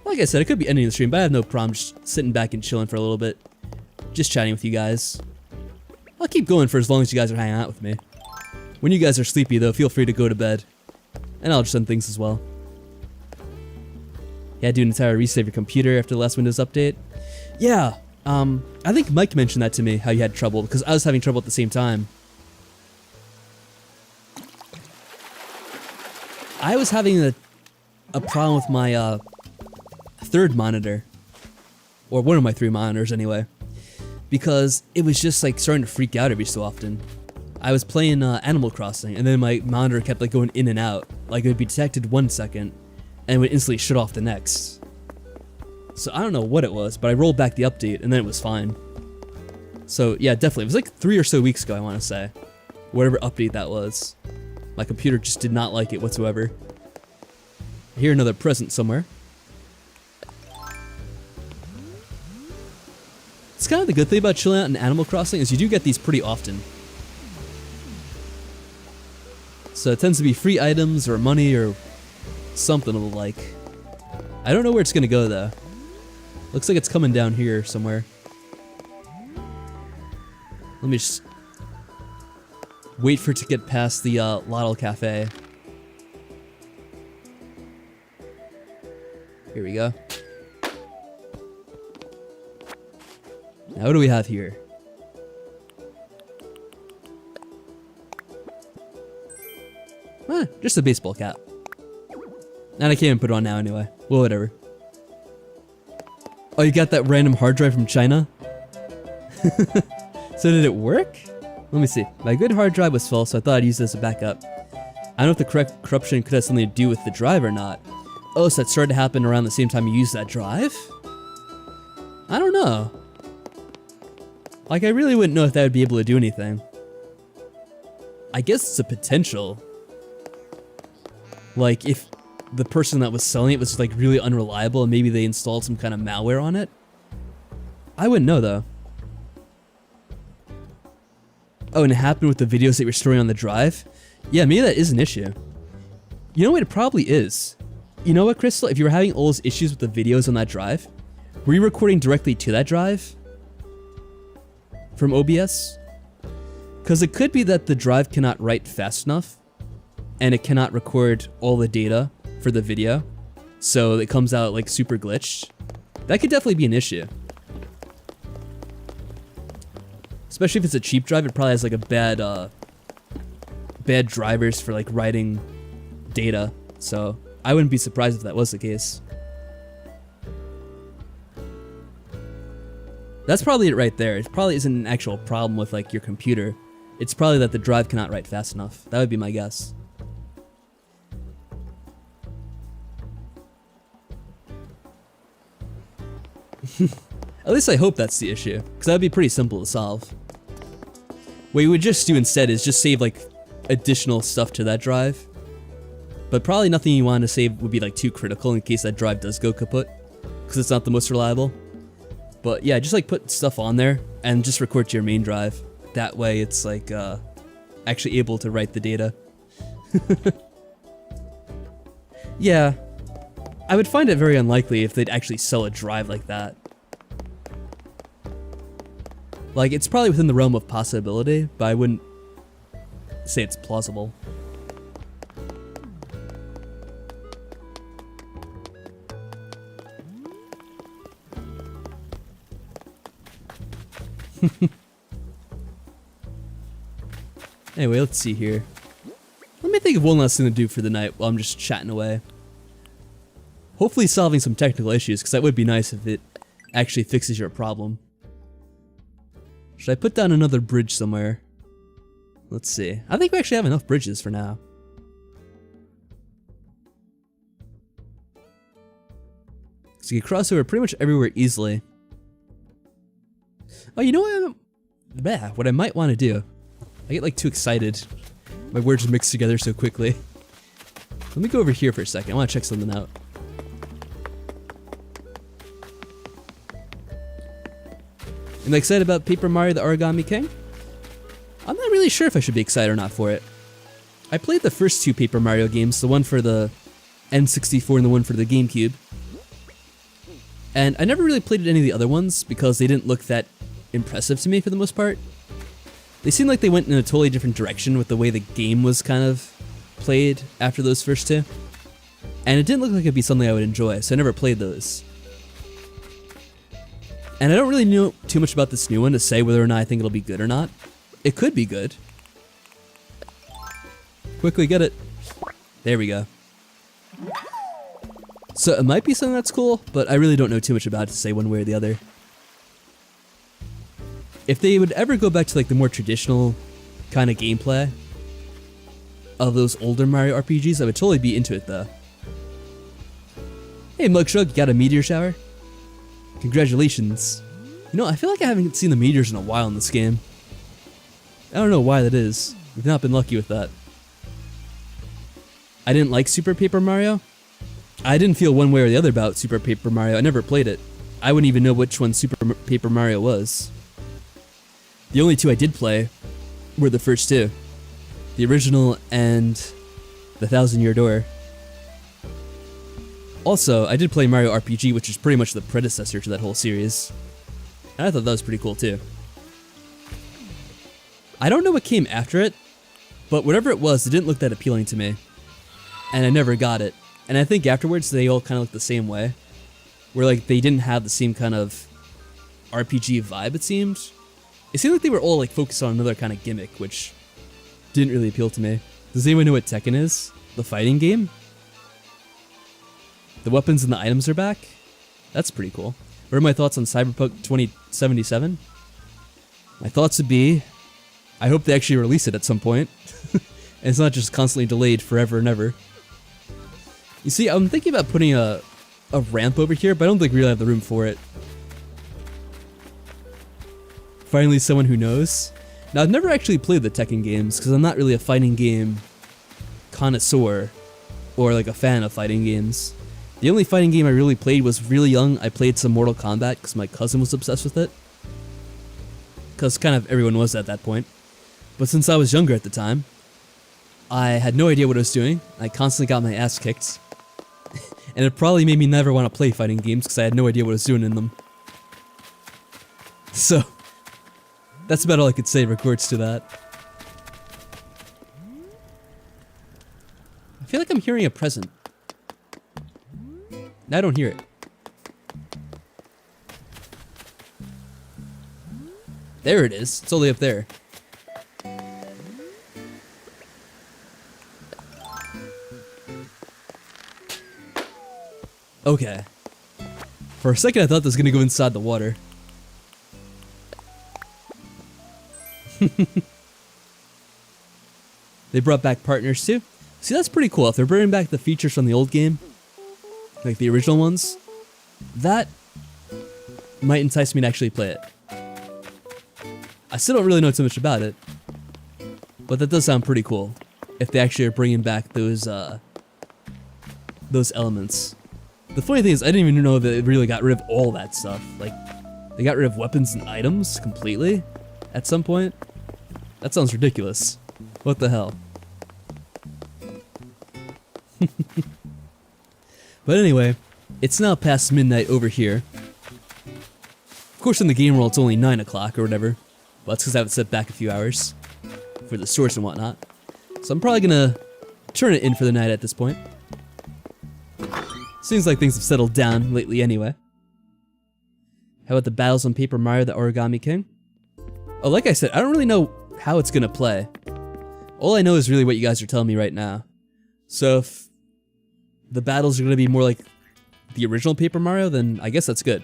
Like I said, I could be ending the stream, but I have no problem just sitting back and chilling for a little bit. Just chatting with you guys. I'll keep going for as long as you guys are hanging out with me. When you guys are sleepy though, feel free to go to bed. And I'll just end things as well. Yeah, do an entire reset of your computer after the last Windows update. Yeah, I think Mike mentioned that to me, how you had trouble, because I was having trouble at the same time. I was having a problem with my third monitor, or one of my 3 monitors anyway, because it was just like starting to freak out every so often. I was playing Animal Crossing, and then my monitor kept like going in and out. Like it would be detected 1 second, and it would instantly shut off the next. So I don't know what it was, but I rolled back the update, and then it was fine. So yeah, definitely. It was like 3 or so weeks ago, I want to say. Whatever update that was. My computer just did not like it whatsoever. I hear another present somewhere. It's kind of the good thing about chilling out in Animal Crossing is you do get these pretty often. So it tends to be free items or money or something of the like. I don't know where it's gonna go though. Looks like it's coming down here somewhere. Let me just wait for it to get past the Lotto Cafe. Here we go. Now what do we have here? Just a baseball cap. And I can't even put it on now anyway. Well, whatever. Oh, you got that random hard drive from China? So did it work? Let me see. My good hard drive was full, so I thought I'd use this as a backup. I don't know if the correct corruption could have something to do with the drive or not. Oh, so that started to happen around the same time you used that drive? I don't know. Like, I really wouldn't know if that would be able to do anything. I guess it's a potential. Like, if the person that was selling it was, like, really unreliable and maybe they installed some kind of malware on it. I wouldn't know, though. Oh, and it happened with the videos that you're storing on the drive? Yeah, maybe that is an issue. You know what, it probably is. You know what, Crystal? If you were having all those issues with the videos on that drive, were you recording directly to that drive? From OBS? Because it could be that the drive cannot write fast enough, and it cannot record all the data for the video, so it comes out like super glitched. That could definitely be an issue. Especially if it's a cheap drive, it probably has like a bad drivers for like writing data, so I wouldn't be surprised if that was the case. That's probably it right there. It probably isn't an actual problem with like your computer. It's probably that the drive cannot write fast enough. That would be my guess. At least I hope that's the issue, because that would be pretty simple to solve. What you would just do instead is just save like additional stuff to that drive. But probably nothing you want to save would be like too critical in case that drive does go kaput, because it's not the most reliable. But yeah, just like put stuff on there and just record to your main drive. That way it's like actually able to write the data. Yeah, I would find it very unlikely if they'd actually sell a drive like that. Like, it's probably within the realm of possibility, but I wouldn't say it's plausible. Anyway, let's see here. Let me think of one last thing to do for the night while I'm just chatting away. Hopefully solving some technical issues, because that would be nice if it actually fixes your problem. Should I put down another bridge somewhere? Let's see. I think we actually have enough bridges for now. So you can cross over pretty much everywhere easily. Oh, you know what? What I might want to do. I get like too excited My words are mixed together so quickly. Let me go over here for a second. I want to check something out. Am I excited about Paper Mario the Origami King? I'm not really sure if I should be excited or not for it. I played the first 2 Paper Mario games, the one for the N64 and the one for the GameCube. And I never really played any of the other ones because they didn't look that impressive to me for the most part. They seemed like they went in a totally different direction with the way the game was kind of played after those first 2. And it didn't look like it'd be something I would enjoy, so I never played those. And I don't really know too much about this new one to say whether or not I think it'll be good or not. It could be good. Quickly get it. There we go. So it might be something that's cool, but I really don't know too much about it to say one way or the other. If they would ever go back to like the more traditional kind of gameplay of those older Mario RPGs, I would totally be into it though. Hey Mugshrug, you got a meteor shower? Congratulations. You know, I feel like I haven't seen the meteors in a while in this game. I don't know why that is. We've not been lucky with that. I didn't like Super Paper Mario. I didn't feel one way or the other about Super Paper Mario. I never played it. I wouldn't even know which one Super Paper Mario was. The only 2 I did play were the first 2. The original and the Thousand Year Door. Also, I did play Mario RPG, which is pretty much the predecessor to that whole series. And I thought that was pretty cool too. I don't know what came after it, but whatever it was, it didn't look that appealing to me. And I never got it. And I think afterwards they all kind of looked the same way. Where like they didn't have the same kind of RPG vibe, it seemed. It seemed like they were all like focused on another kind of gimmick, which didn't really appeal to me. Does anyone know what Tekken is? The fighting game? The weapons and the items are back? That's pretty cool. What are my thoughts on Cyberpunk 2077? My thoughts would be, I hope they actually release it at some point. And it's not just constantly delayed forever and ever. You see, I'm thinking about putting a ramp over here, but I don't think we really have the room for it. Finally, someone who knows. Now, I've never actually played the Tekken games, because I'm not really a fighting game connoisseur, or like a fan of fighting games. The only fighting game I really played was really young. I played some Mortal Kombat, because my cousin was obsessed with it. Because kind of everyone was at that point. But since I was younger at the time, I had no idea what I was doing. I constantly got my ass kicked. And it probably made me never want to play fighting games because I had no idea what I was doing in them. So, that's about all I could say in regards to that. I feel like I'm hearing a present. I don't hear it. There it is. It's only up there. Okay. For a second I thought this was gonna go inside the water. They brought back partners too. See, that's pretty cool. If they're bringing back the features from the old game, like the original ones, that might entice me to actually play it. I still don't really know too much about it, but that does sound pretty cool. If they actually are bringing back those elements. The funny thing is, I didn't even know that they really got rid of all that stuff. Like, they got rid of weapons and items completely at some point. That sounds ridiculous. What the hell? But anyway, it's now past midnight over here. Of course, in the game world, it's only 9 o'clock or whatever. But that's because I have it set back a few hours for the stores and whatnot. So I'm probably gonna turn it in for the night at this point. Seems like things have settled down lately anyway. How about the battles on Paper Mario the Origami King? Oh, like I said, I don't really know how it's gonna play. All I know is really what you guys are telling me right now. So if the battles are gonna be more like the original Paper Mario, then I guess that's good.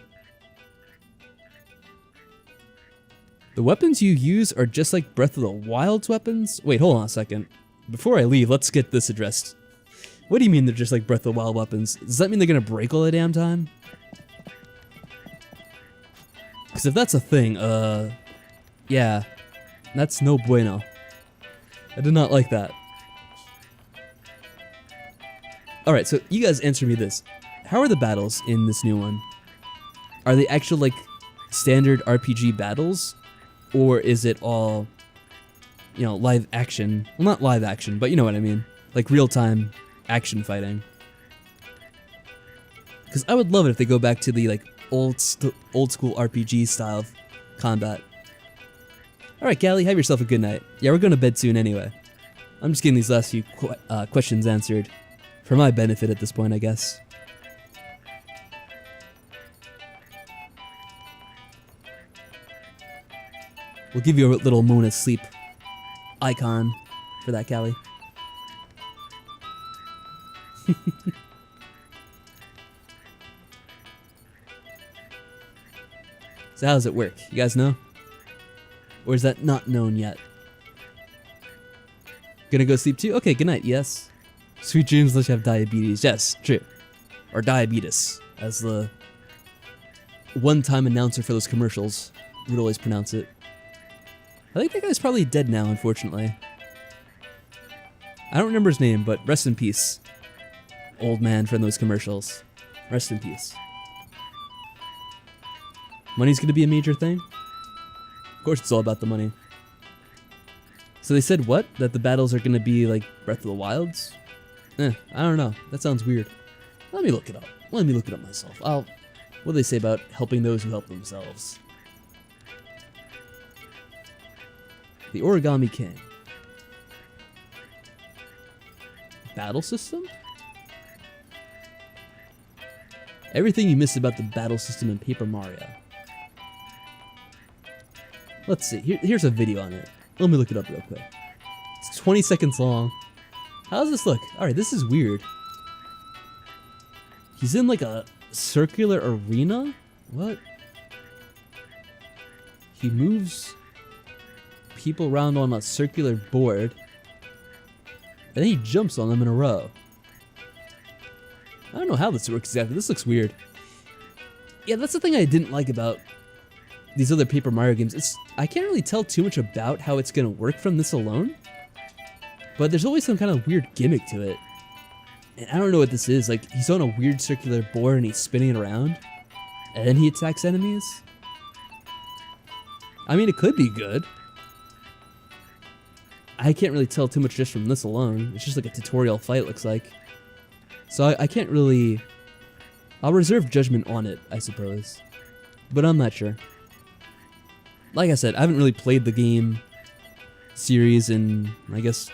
The weapons you use are just like Breath of the Wild's weapons? Wait, hold on a second. Before I leave, let's get this addressed. What do you mean they're just like Breath of the Wild weapons? Does that mean they're gonna break all the damn time? Because if that's a thing, yeah, that's no bueno. I did not like that. Alright, so you guys answer me this. How are the battles in this new one? Are they actual, like, standard RPG battles? Or is it all, you know, live action? Well, not live action, but you know what I mean. Like real-time action fighting. Because I would love it if they go back to the, like, old school RPG style of combat. Alright, Callie, have yourself a good night. Yeah, we're going to bed soon anyway. I'm just getting these last few questions answered. For my benefit at this point, I guess. We'll give you a little moon of sleep icon for that, Callie. So how does it work? You guys know? Or is that not known yet? Gonna go sleep too? Okay, good night, yes. Sweet dreams unless you have diabetes. Yes, true. Or diabetes, as the one-time announcer for those commercials would always pronounce it. I think that guy's probably dead now, unfortunately. I don't remember his name, but rest in peace. Old man from those commercials. Rest in peace. Money's gonna be a major thing? Of course it's all about the money. So they said what? That the battles are gonna be like Breath of the Wilds? I don't know. That sounds weird. Let me look it up. Let me look it up myself. What do they say about helping those who help themselves? The Origami King. Battle system? Everything you missed about the battle system in Paper Mario. Let's see. Here's a video on it. Let me look it up real quick. It's 20 seconds long. How does this look? Alright, this is weird. He's in like a circular arena? What? He moves people around on a circular board. And then he jumps on them in a row. I don't know how this works exactly. This looks weird. Yeah, that's the thing I didn't like about these other Paper Mario games. I can't really tell too much about how it's gonna work from this alone. But there's always some kind of weird gimmick to it. And I don't know what this is. Like, he's on a weird circular board and he's spinning it around. And then he attacks enemies. I mean, it could be good. I can't really tell too much just from this alone. It's just like a tutorial fight, it looks like. So I can't really... I'll reserve judgment on it, I suppose. But I'm not sure. Like I said, I haven't really played the game series in, I guess,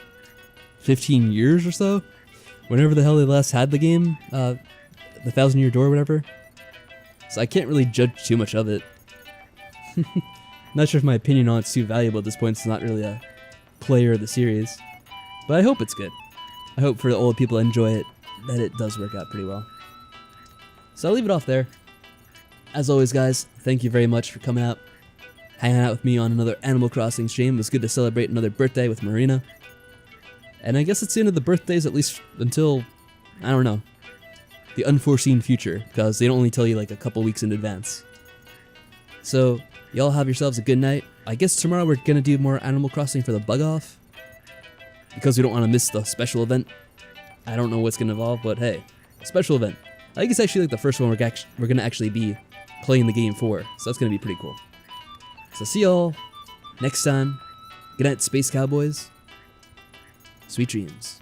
15 years or so. Whenever the hell they last had the game, the 1,000-Year Door or whatever. So I can't really judge too much of it. Not sure if my opinion on it's too valuable at this point. It's not really a player of the series. But I hope it's good. I hope for all the people that enjoy it, that it does work out pretty well. So I'll leave it off there. As always, guys, thank you very much for coming out, hanging out with me on another Animal Crossing stream. It was good to celebrate another birthday with Marina. And I guess it's the end of the birthdays, at least until, I don't know, the unforeseen future, because they don't only tell you like a couple weeks in advance. So, y'all have yourselves a good night. I guess tomorrow we're gonna do more Animal Crossing for the bug off, because we don't want to miss the special event. I don't know what's gonna involve, but hey, special event. I think it's actually like the first one we're gonna actually be playing the game for, so that's gonna be pretty cool. So see y'all next time. Good night, Space Cowboys. Sweet dreams.